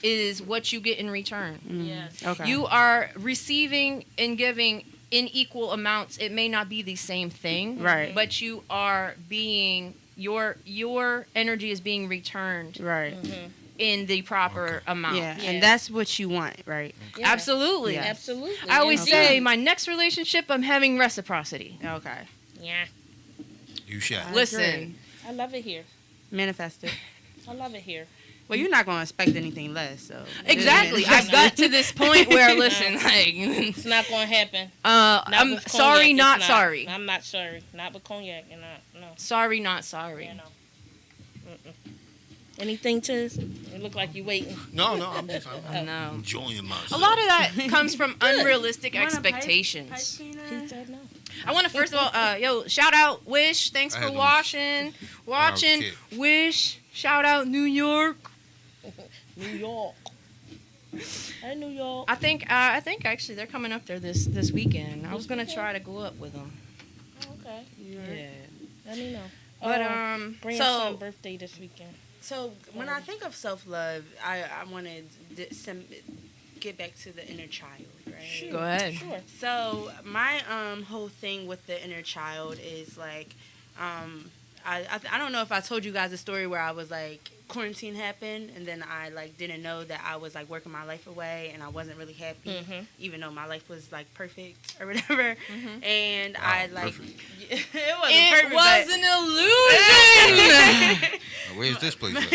is what you get in return. Yes. Okay. You are receiving and giving in equal amounts. It may not be the same thing, Right. but you are being your energy is being returned right. in the proper amount. Yeah. Yeah. and that's what you want, right? Yeah. Absolutely. Yeah. Absolutely. I always Indeed. say my next relationship I'm having reciprocity. Okay. Yeah. You shall. I Listen. agree. I love it here. Manifest it. I love it here. Well, you're not gonna expect anything less. So Exactly. I've got to this point where listen, like, It's not gonna happen. I'm with sorry, cognac, not it's sorry. I'm not sorry. Not with cognac. And no. Sorry, not sorry. Yeah, no. Anything, Tiz? It look like you waiting. No, I'm just No. enjoying myself. A lot of that comes from unrealistic You want a pipe- expectations. pipe He cleaner? said no. I want to first of all, shout out Wish. Thanks I for had them watching. kid. Wish. Shout out New York. New York. Hey, New York. I think actually they're coming up there this weekend. I was gonna try to go up with them. Oh, okay. Yeah. Let me know. But Grandson birthday this weekend. So when I think of self-love, I want to get back to the inner child, right? Go ahead. Sure. So my whole thing with the inner child is like, I don't know if I told you guys a story where I was like, quarantine happened and then I like didn't know that I was like working my life away and I wasn't really happy, Mhm. even though my life was like perfect or whatever. And I like perfect. it wasn't It perfect. was but- an illusion. Now, where's this place at? no,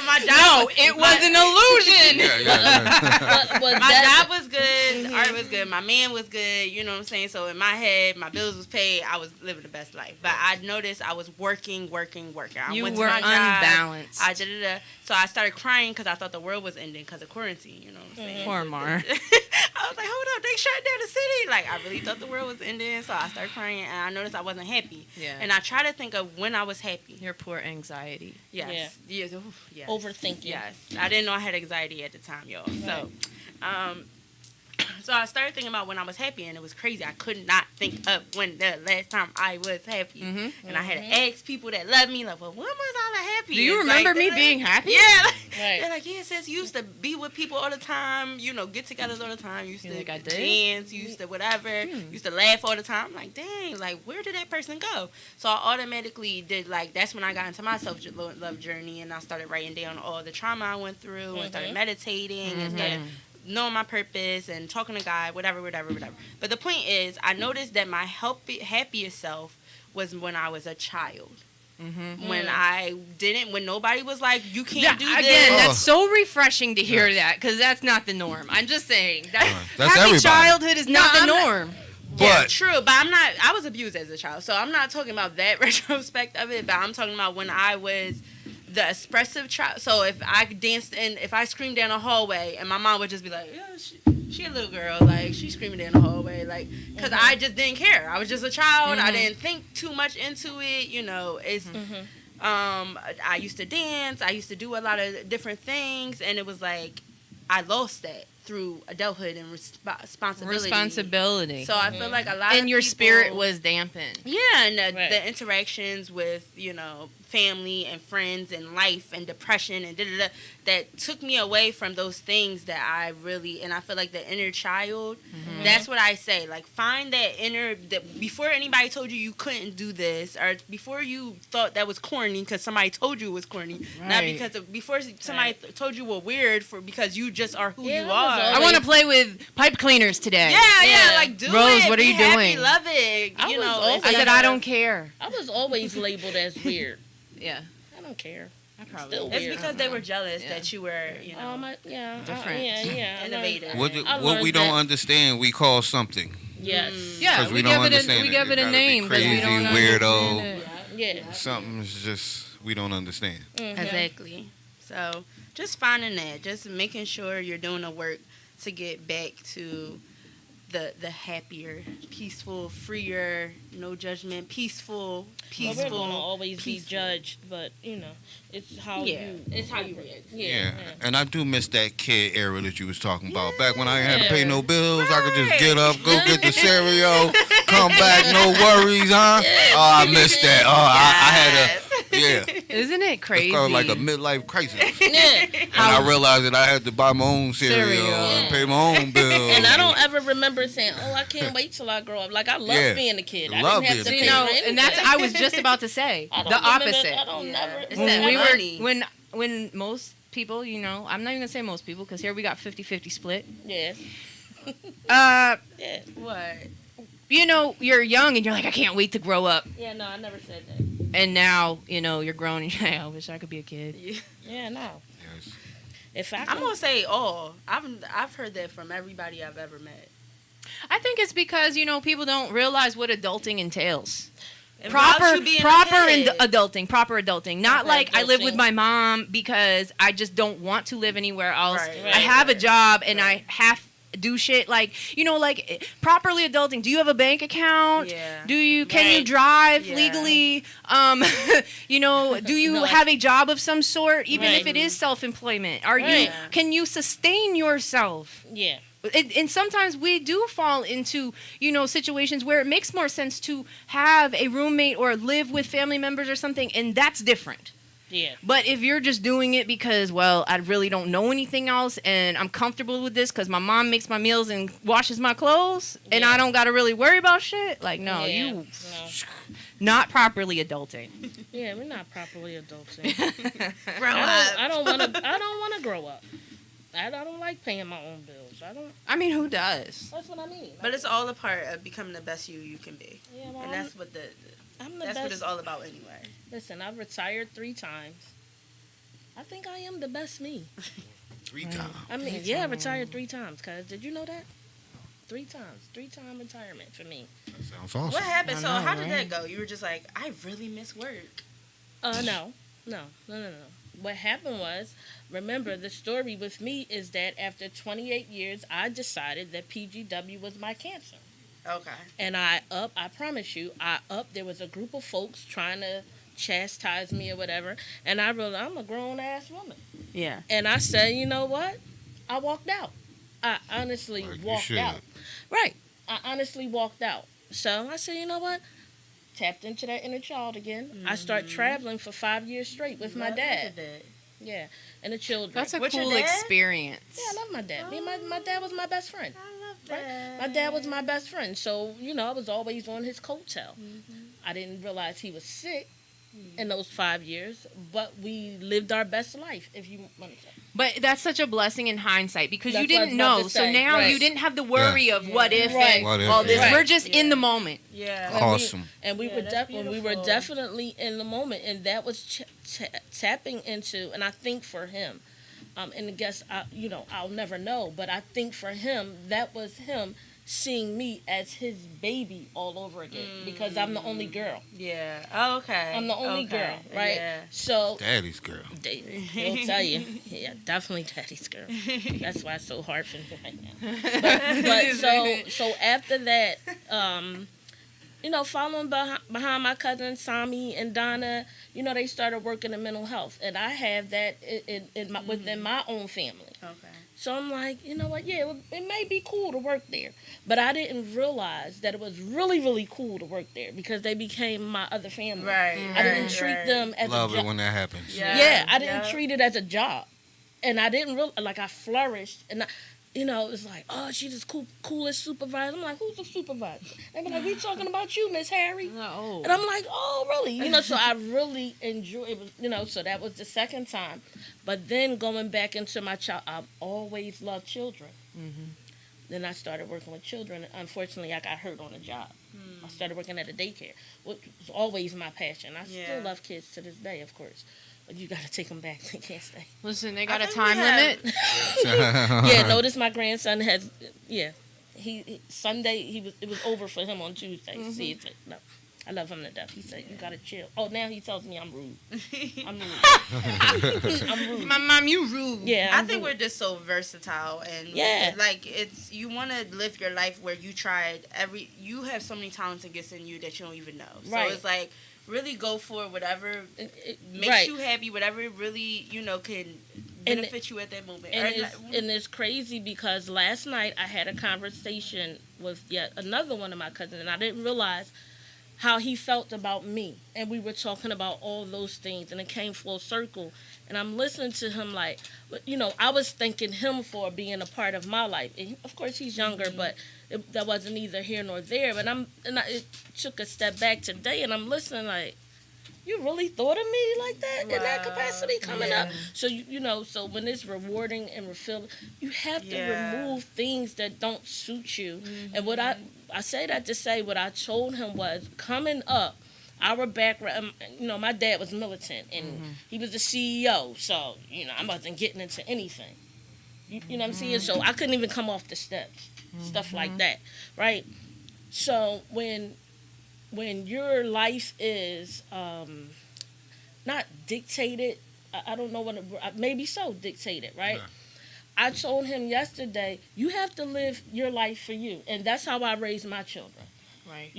my job. No, it was an illusion. Yeah. Was My that, job was good, art was good, my man was good, you know what I'm saying? So in my head, my bills was paid, I was living the best life. But I noticed I was working. I You went were to my job, unbalanced. So I started crying because I thought the world was ending because of quarantine, you know what I'm saying? Poor Mar. I was like, hold up, they shut down the city. Like, I really thought the world was ending, so I started crying, and I noticed I wasn't happy. Yeah. And I try to think of when I was happy. Your poor anxiety. Yes. Yes. Oof, yes. Overthinking. Yes. I didn't know I had anxiety at the time, y'all. So, so I started thinking about when I was happy, and it was crazy. I could not think of when the last time I was happy. And I had to ask people that love me, like, well, when was I happy? Do you It's remember like, me being happy? Yeah. Like, Right. they're like, yeah, sis, you used to be with people all the time, you know, get-togethers all the time. You used You to think I did? dance, you used to whatever. You used to laugh all the time. I'm like, dang, like, where did that person go? So I automatically did, like, that's when I got into my self-love journey, and I started writing down all the trauma I went through and started meditating and started knowing my purpose and talking to God, whatever. But the point is, I noticed that my happiest self was when I was a child. When nobody was like, you can't do this. Again, that's so refreshing to hear that because that's not the norm. I'm just saying that That's happy everybody. childhood is not the I'm not- norm. Yeah, But true, but I was abused as a child, so I'm not talking about that retrospect of it, but I'm talking about when I was the expressive child. So if I danced if I screamed down a hallway, and my mom would just be like, yeah, she a little girl, like, she's screaming down the hallway, like, because I just didn't care. I was just a child. I didn't think too much into it, you know. It's I used to dance. I used to do a lot of different things, and it was like I lost that through adulthood and responsibility. So I feel like a lot of And your people, spirit was dampened. yeah, and Right. the interactions with, you know, family and friends and life and depression and that took me away from those things that I really, and I feel like the inner child, that's what I say. Like, find that inner, that before anybody told you couldn't do this, or before you thought that was corny because somebody told you it was corny, not Right. because of, before somebody told you were weird because you just are who Yeah, you I was are. I want to play with pipe cleaners today. Yeah, like, do Rose, it. what are Be you happy, doing? Love it. I You was know, always- it's I said like I a- don't care. I was always labeled as weird. Yeah, I don't care. I probably. Still It's weird. because they were jealous Yeah. that you were, you know, Different. Yeah. innovative. what I we learned don't that. understand, we call something. Yes. Yeah, 'Cause we we don't give it understand we it. give You it a gotta be name because we crazy, don't weirdo. understand it. Yeah. Something's just we don't understand. Exactly. So just finding that, just making sure you're doing the work to get back to the happier, peaceful, freer, no judgment, peaceful. Well, we're gonna always be peaceful. judged, but you know, it's how Yeah, you. it's how you react. Yeah. And I do miss that kid era that you was talking about. Back when I ain't had to Yeah. pay no bills, I could just Right. get up, go get the cereal, come back, no worries, huh? Oh, I missed that. Oh, I had a, yeah. Isn't it crazy? It's called like a midlife crisis. Yeah. And I realized that I had to buy my own cereal Cereal. and pay my own bills. And I don't ever remember saying, "Oh, I can't wait till I grow up." Like I love Yeah. being a kid. I Love didn't have to being pay a for kid. anything. and that's I was just about to say I don't the remember- opposite. I don't never. It's When that we money. were when most people, you know, I'm not even gonna say most people because here we got 50-50 split. Yeah. Uh, Yeah. What? you know, you're young and you're like, I can't wait to grow up. Yeah. No, I never said that. And now, you're grown and you're like, I wish I could be a kid. Yeah, no. Yes. If I I'm can, gonna say all. I've heard that from everybody I've ever met. I think it's because, people don't realize what adulting entails. Without Proper you being a adulting, kid. proper adulting. Not Proper like I live adulting. with my mom because I just don't want to live anywhere else. Right, I have a right. job and I have do shit like properly adulting. Do you have a bank account? Yeah. Do you can you Right. drive Yeah. legally? Do you No. have a job of some sort, even if Right. it is self-employment? Are you Right. can you sustain yourself? yeah. And sometimes we do fall into, situations where it makes more sense to have a roommate or live with family members or something, and that's different. Yeah. But if you're just doing it because, well, I really don't know anything else and I'm comfortable with this because my mom makes my meals and washes my clothes and Yeah. I don't got to really worry about shit, like, no, Yeah. you No. not properly adulting. Yeah, we're not properly adulting. Grow I up. don't want to. I don't want to grow up. I don't like paying my own bills. I don't. I mean, who does? That's what I mean. But it's all a part of becoming the best you can be, yeah, well, and that's what I'm the that's best. what it's all about anyway. Listen, I've retired 3 times. I think I am the best me. 3 times. I mean, yeah, I retired 3 times. Cause did you know that? 3 times, 3-time retirement for me. Sounds awesome. What happened? I So know, how did right? that go? You were just like, I really miss work. No. What happened was, remember, the story with me is that after 28 years, I decided that PGW was my cancer. Okay. And I promise you, there was a group of folks trying to chastise me or whatever. And I realized I'm a grown ass woman. Yeah. And I said, you know what? I walked out. I honestly Like you walked should. out. Right. I honestly walked out. So I said, you know what? Tapped into that inner child again. I started traveling for 5 years straight with my dad. Yeah. And the children. That's a With your cool dad? experience. Yeah, I love my dad. Me and my dad was my best friend. I love Right? that. My dad was my best friend. So, I was always on his coattail. I didn't realize he was sick in those 5 years, but we lived our best life, if you want to say. But that's such a blessing in hindsight because you That's what I didn't was about know. to So say. now Right. you didn't have the worry of what if Right. and What if, all this. yeah. We're just in Yeah. the moment. Yeah. Awesome. And we Yeah, were that's when we were beautiful. definitely in the moment, and that was tapping into. And I think for him, and I guess I'll never know, but I think for him that was him seeing me as his baby all over again because I'm the only girl. Yeah. Oh, okay. I'm the only girl, right? Yeah. So Daddy's girl. he'll tell you, yeah, definitely daddy's girl. That's why it's so hard for me right now. But so after that, following behind my cousins Sami and Donna, they started working in mental health, and I have that within my own family. Okay. So I'm like, you know what? Yeah, it may be cool to work there, but I didn't realize that it was really, really cool to work there because they became my other family. Right. I didn't treat them as Love a it job. when that happens. Yeah, I didn't Yeah. treat it as a job, and I didn't really I flourished, and it's like, oh, she's the coolest supervisor. I'm like, who's the supervisor? They be like, we talking about you, Miss Harry. No. And I'm like, oh, really? So I really enjoy it. So that was the second time. But then going back into my child, I've always loved children. Mm-hmm. Then I started working with children. Unfortunately, I got hurt on the job. I started working at a daycare, which was always my passion. I Yeah. still love kids to this day, of course. But you got to take them back. They can't stay. Listen, they got a think time we have- limit. Yeah, notice my grandson has, Sunday, it was over for him on Tuesday. See, it's like, no. I love him to death. He said, you gotta chill. Oh, now he tells me I'm rude. I'm rude. I'm rude. My mom, you rude. Yeah, I I'm think rude. we're just so versatile and Yeah. like you want to live your life where you have so many talents and gifts in you that you don't even know. So Right. it's like really go for whatever makes right. you happy, whatever really can benefit you at that moment. And it's crazy because last night I had a conversation with yet another one of my cousins, and I didn't realize how he felt about me. And we were talking about all those things, and it came full circle. And I'm listening to him like, I was thanking him for being a part of my life. And of course, he's younger, but that wasn't neither here nor there. But it took a step back today, and I'm listening like, you really thought of me like that in that Wow. capacity coming Yeah. up. So so when it's rewarding and refilling, you have to Yeah. remove things that don't suit you. And what I say that to say what I told him was coming up, our background, my dad was militant and he was the CEO, so I wasn't getting into anything. You know what I'm saying? So I couldn't even come off the steps, stuff like that, right? So when your life is not dictated, I don't know maybe so dictated, right? Right. I told him yesterday, you have to live your life for you, and that's how I raised my children. Right.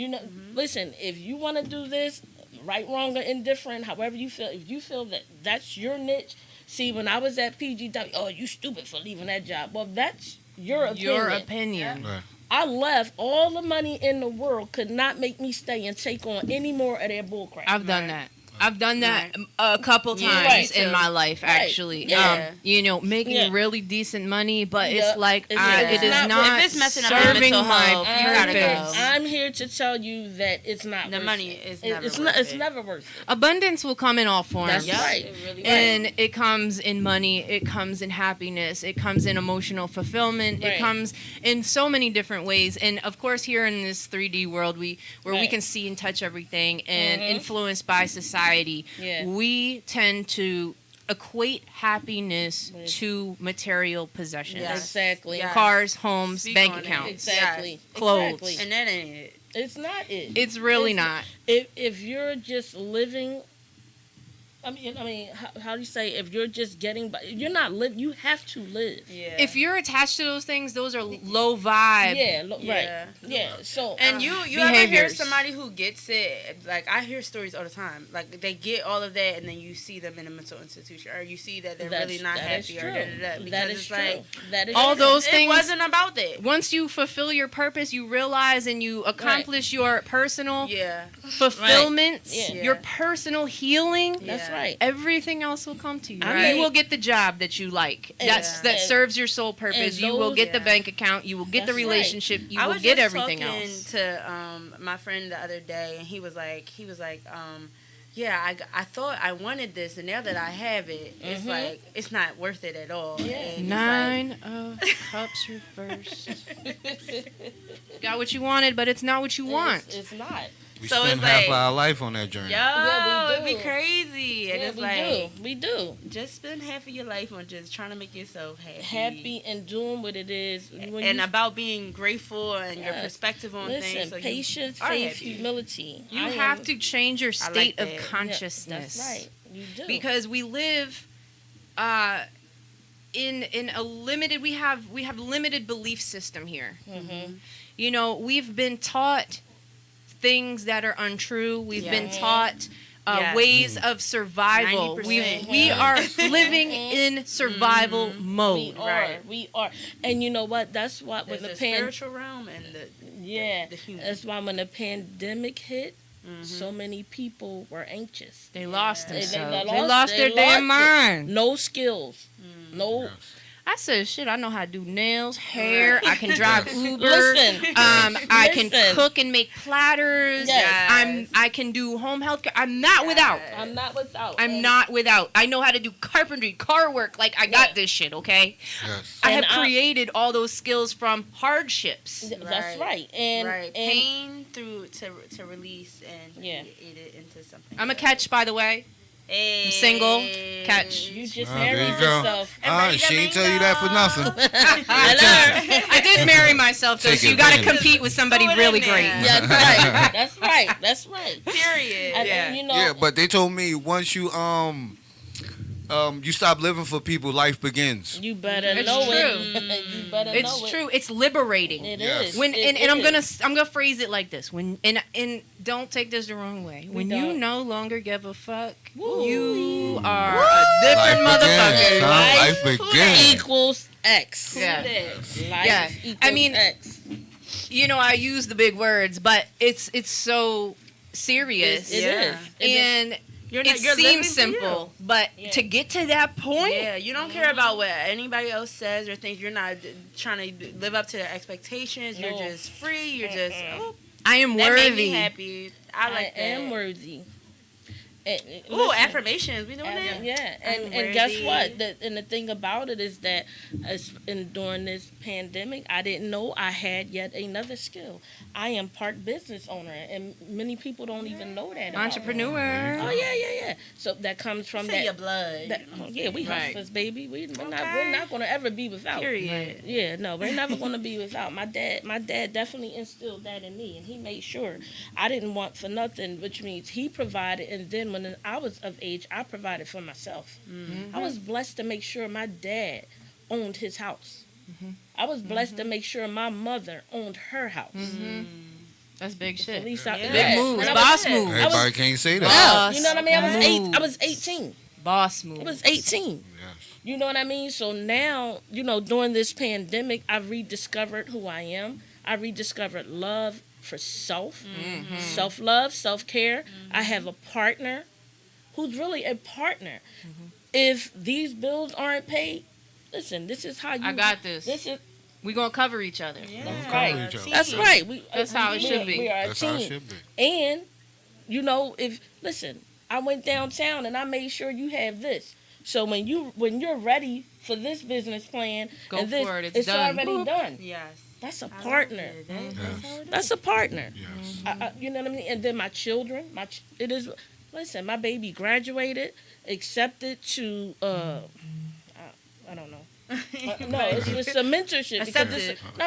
Listen, if you want to do this, right, wrong, or indifferent, however you feel, if you feel that that's your niche. See, when I was at PGW, oh, you stupid for leaving that job. Well, that's your opinion. Your opinion. Right. I left. All the money in the world could not make me stay and take on any more of their bullcrap. I've done that. I've done that a couple Yeah, times right. in my life, Right. actually. Yeah. Making really decent money, but Yeah. it's like It's it is not- not if it's messing up your serving mental my health, you gotta purpose. go. I'm here to tell you that it's not The worth money it. is never It's worth not. It's it. never worth it. Abundance will come in all forms. That's right. It really And it comes in money, it comes in happiness, it comes in emotional fulfillment, Right. it comes in so many different ways. And of course, here in this 3D world, where we Right. can see and touch everything and Mhm. influenced by society, Yeah. we tend to equate happiness With- to material possessions. Yes. Exactly. Yes. Cars, homes, Speak bank on it. accounts. Exactly. Yes. Clothes. Exactly. And that ain't it. It's not it. It's really It's- not. If you're just living, how do you say? If you're just getting by, you're not live. You have to live. Yeah. If you're attached to those things, those are low vibe. Yeah. Yeah. Right. Yeah. So. And you ever hear behaviors. somebody who gets it? Like, I hear stories all the time. Like, they get all of that, and then you see them in a mental institution, or you see that they're really not that is happy, or true. da-da-da. Because That is it's true. like, That is All true. those it things- wasn't about that. Once you fulfill your purpose, you realize and you accomplish your personal Yeah. fulfillments, Yeah. your personal healing. That's Yeah. right. Everything else will come to you. Right. You will get the job that you like. And- That and- serves your sole purpose. and You will those- get the Yeah. bank account. You will get the That's right. relationship. You I will was get just everything talking else. to my friend the other day, and he was like, yeah, I thought I wanted this, and now that I have it, it's Mhm. like it's not worth it at all. Yeah. And it's Nine of Cups reversed. Got what you wanted, but it's not what you want. It's not. We So spend it's half like- our life on that journey. Yo, Yeah, we it'd be do. crazy. And Yeah, it's we like, do. We do. just spend half of your life on just trying to make yourself happy. Happy and doing what it is. When And you, about being grateful and your Yes. perspective on listen, things. So patience, are faith, happy. humility. You I have am- to change your I like state of that. Yeah, consciousness. That's right. You do. Because we live in a limited we have limited belief system here. Mhm. You know, we've been taught things that are untrue. We've been Yes. taught Yes. ways of survival. 90%. We are living in survival we mode. are. Right. We are. And you know what? That's why when There's the the spiritual realm and the human. That's why when the pandemic hit, Mhm. so many people were anxious. They lost They- they themselves. lost- They lost they their lost damn it. mind. No skills. Mm. No. I said, shit, I know how to do nails, hair. I can drive Uber. Listen. I can Listen. cook and make platters. Yes. I can do home health care. I'm not without. I'm not without. I'm And- not without. I know how to do carpentry, car work. Like, I got this shit, okay? Yes. I And have created all those skills from hardships. That's right. And right. and Pain through to release and Yeah. eat it into something. I'm a catch, by the way. Hey. single, catch. you just Oh, there married you go. yourself. She ain't tell you that for nothing. Hello. I did marry myself, though, Take so you got to advantage. compete with somebody Throw it really in there. great. Yeah, that's right. That's right. That's right. Period. And, you know, Yeah, but they told me once you you stop living for people, life begins. you better It's know true. it. You better know It's it. true. It's liberating. It Yes. is. When It and I'm is. gonna phrase it like this. When and don't take this the wrong way. When you don't. no longer give a fuck, Woo. you are a different Life motherfucker. begins, son. Life Life begins. equals X. Yeah. Life Yeah. equals I mean, X. You know, I use the big words, but it's so serious, It Yeah. is. It is. and You're it you're living seems for you. simple, but Yeah. to get to that point, Yeah, you don't care about what anybody else says or thinks. You're not trying to live up to their expectations. No. You're just free. You're just, Mm-mm. oh, I am that made me worthy. happy. I like that. am worthy. Ooh, listen, affirmations. We doing that? Yeah, I'm and guess worthy. what? And the thing about it is that during this pandemic, I didn't know I had yet another skill. I am part business owner, and many people don't even know that. about me. Entrepreneur. Oh yeah. So that comes from It's in your that. blood. Yeah, we Right. hustlers, baby. We're Okay. not gonna ever be without. Period. Yeah, no, we're never gonna be without. My dad definitely instilled that in me, and he made sure I didn't want for nothing, which means he provided, and then when I was of age, I provided for myself. I was blessed to make sure my dad owned his house. I was blessed to make sure my mother owned her house. That's big At shit. least Big moves, when I was- boss moves. Everybody can't say that. Boss You know what I mean? moves. I was 18. Boss I moves. was 18. Yes. You know what I mean? So now, during this pandemic, I've rediscovered who I am. I rediscovered love for self, self-love, self-care. I have a partner who's really a partner. If these bills aren't paid, listen, this is how you... I got this. This is... We gonna cover each other. Yeah. Right. each other. That's right. That's how it should be. We are a That's how it team. should be. And, listen, I went downtown and I made sure you have this. So when you're ready for this business plan, Go and this, for it. It's done. already done. Yes. That's a I like partner. it. That's how it is. That's a partner. Yes. You know what I mean? And then my children, it is. Listen, my baby graduated, accepted to. I don't know. No, it's a mentorship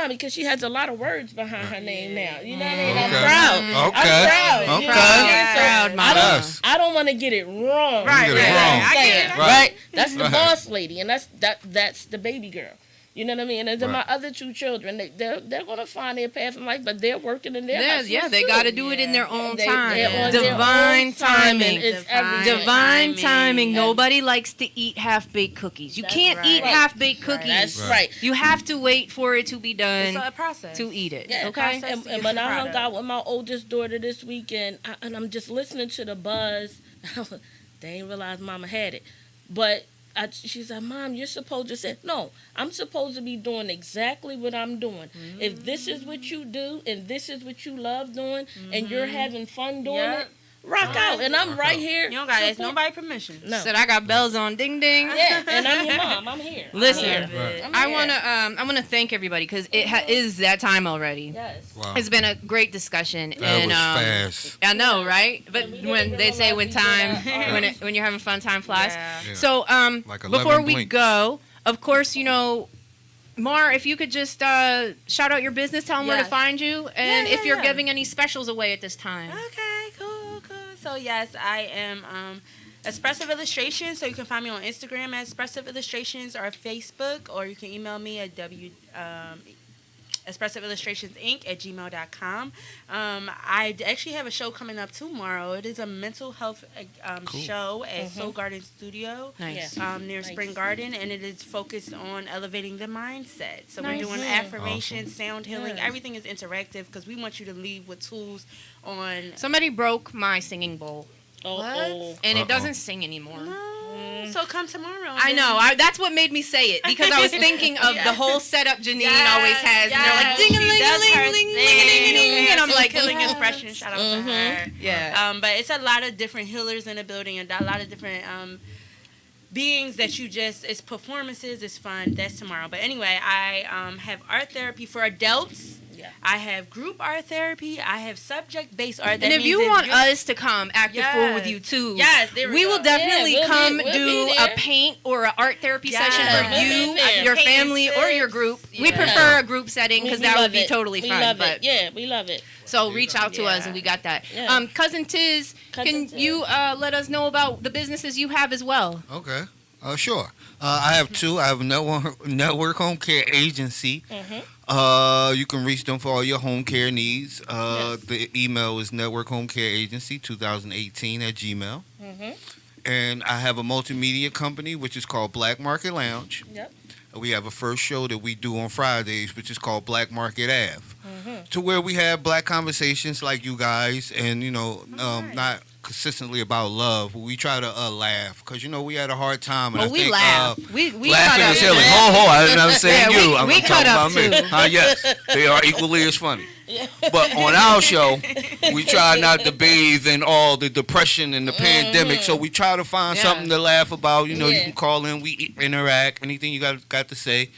because she has a lot of words behind her name now. You know what I mean? I'm Okay. proud. Okay. I'm proud. Okay. You know what I mean? So Proud mama. Yes. I don't want to get it wrong. Right, You right, get it wrong. I get it. Right. That's the Right. boss lady, and that's the baby girl. You know what I mean? And then Right. my other two children, they're gonna find their path in life, but they're working in their Yeah, hustles yeah, they too. got to do it in their own They- time. they're on their Divine own time, timing. and it's Divine everything. Divine timing. timing. Nobody likes to eat half-baked cookies. You That's can't right. eat Right. half-baked Right. cookies. That's Right. right. You have to wait for it to be It's done a process. to eat it. Yeah, Okay. process. to And get when to the I hung product. out with my oldest daughter this weekend, and I'm just listening to the buzz, they ain't realize Mama had it, but. She's like, Mom, you're supposed to say, no, I'm supposed to be doing exactly what I'm doing. If this is what you do and this is what you love doing and you're having fun doing Yep. it, rock out. And I'm right here. You don't gotta ask support- nobody permission. No. Said I got bells on, ding ding. Yeah, and I'm your mom. I'm here. Listen, I'm Love here. it. I'm I here. wanna thank everybody because it is that time already. Yes. Wow. It's been a great discussion, That and was fast. I know, right? But And we didn't when give they a say lot when of time, people that when you're having fun, time flies. Yeah. Yeah. So Like 11 before we blinks. go, of course, Mar, if you could just shout out your business, tell them where to Yes. find you, and Yeah, if you're yeah. giving any specials away at this time. Okay, cool. So yes, I am Expressive Illustrations. So you can find me on Instagram at Expressive Illustrations or Facebook, or you can email me at expressiveillustrationsinc@gmail.com. I actually have a show coming up tomorrow. It is a mental health Cool. show at Soul Garden Studio. Nice. Near Nice. Spring Garden, and it is focused on elevating the mindset. So Nice. we're doing affirmations, sound healing. Yes. Everything is interactive because we want you to leave with tools on. Somebody broke my singing bowl, Oh, What? oh. and it Uh-oh. doesn't sing anymore. No. So come tomorrow. I know. That's what made me say it because I was thinking of the whole setup Janine always has. And they're like ding a ling a ling ling ling, and I'm like, killing yes. expression. Shout out to her. Yeah. But it's a lot of different healers in the building and a lot of different beings that you just, it's performances, it's fun. That's tomorrow. But anyway, I have art therapy for adults. Yeah. I have group art therapy. I have subject-based art. That And if means you want you're- us to come act the fool with Yes. you too, Yes, there we we go. will definitely Yeah, come we'll do be a there. paint or an art therapy Yes. session for We'll you, be there. your Paint and family, or your sips. group. We Yeah. prefer a group setting because We that would love be it. totally We fun. love But it. Yeah, we love it. so reach out to us Yeah. and we got that. Yeah. Cousin Tiz, Cousin can you let us know about the businesses you have as well? Okay. Sure. I have two. I have a network home care agency. You can reach them for all your home care needs. Yes. The email is networkhomecareagency2018@gmail. And I have a multimedia company, which is called Black Market Lounge. Yep. We have a first show that we do on Fridays, which is called Black Market Ave. To where we have black conversations like you guys and, not consistently about love. We try to laugh because we had a hard time. And Oh, I we think, laugh. We laughing cut up. is healing. Ho, I'm not saying Yeah, you. we I'm cut talking up about me. too. Yes, they are equally as funny. But on our show, we try not to bathe in all the depression and the pandemic. So we try to find something to laugh about. You can call in, we interact, anything you got to say.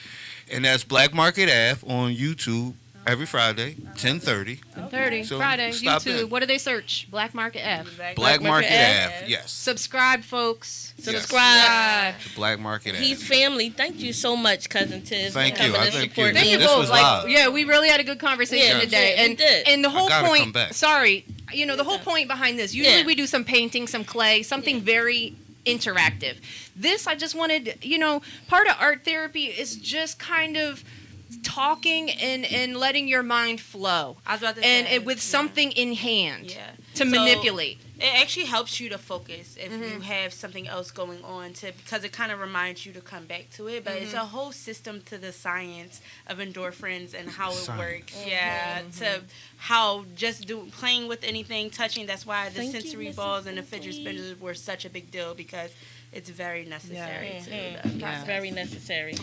And that's Black Market Ave on YouTube every Friday, 10:30. 30 So Friday, stop YouTube. in. What do they search? Black Market F. Black Market Ave, yes. Subscribe, folks. Subscribe. To Black Market Ave. He's family. Thank you so much, Cousin Tiz. Thank for you. coming I and thank supporting you. Thank you This both. was live. We really had a good conversation Yeah, today, we did. and the whole gotta come point. back. Sorry, the whole point behind this. Usually Yeah. we do some painting, some clay, something very interactive. This I just wanted. Part of art therapy is just kind of talking and letting your mind flow. I was about to And say, with something in hand Yeah. to So, manipulate. It actually helps you to focus if you have something else going on because it kind of reminds you to come back to it. But it's a whole system to the science of endorphins and how it works. Yeah, to how just playing with anything, touching. That's why the sensory balls and the fidget spinners were such a big deal because it's very necessary to the It's process. very necessary.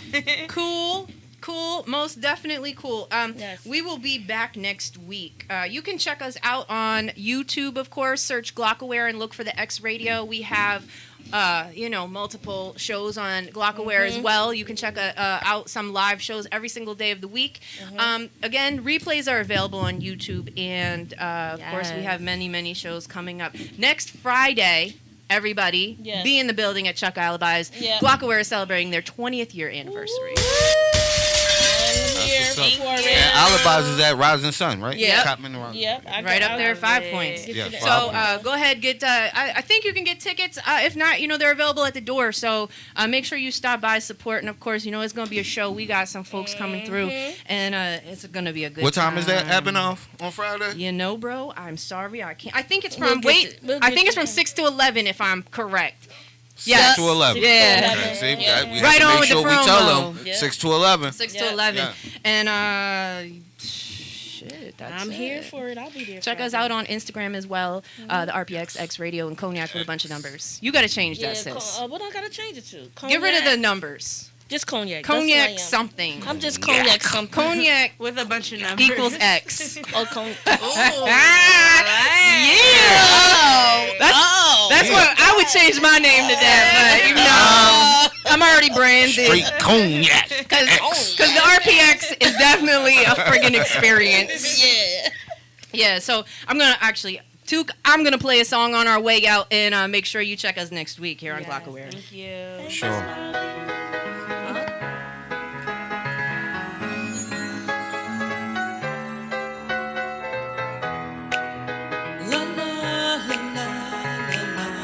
Cool, most definitely cool. Yes. We will be back next week. You can check us out on YouTube, of course. Search Glockaware and look for the X Radio. We have, multiple shows on Glockaware as well. You can check out some live shows every single day of the week. Again, replays are available on YouTube, and of course, we have many, many shows coming up. Next Friday, everybody, be in the building at Chuck Alibi's. Yeah. Glockaware is celebrating their 20th year anniversary. Here what's up. for it. And Alibis is at Rising Sun, right? Yep. Chapman and Rising. Yep. Right up there, 5 it. points. Yeah, So, So 5 points. go ahead, get. I think you can get tickets. If not, they're available at the door. So make sure you stop by, support, and of course, it's going to be a show. We got some folks coming through, and it's going to be a good. What time is that? Abenoff on Friday? Bro, I'm sorry, I can't. I think it's We'll from. get to- we'll I get think it's to from that. 6 to 11, if I'm correct. 6 Yes. to 11. Yeah. Okay, see, we have Right to on make with the sure we tell promo. them Yeah. 6 to 11. 6 Yeah. to 11, Yeah. and shit, that's I'm it. here for it. I'll be there. Check us Friday. out on Instagram as well, the RPX X Radio and Cognac with a bunch of numbers. You got to change Yeah, that, sis. what I gotta change it to? Get rid of the Cognac. numbers. Just cognac. That's who I Cognac am. something. I'm just cognac something. Cognac With a bunch of numbers. equals X. Oh, cognac. That's what I would change my name to that, but I'm already branded. Straight cognac. Because the RPX is definitely a friggin' experience. Yeah. Yeah, so I'm gonna play a song on our way out, and make sure you check us next week here on Glockaware. Thank you. Sure.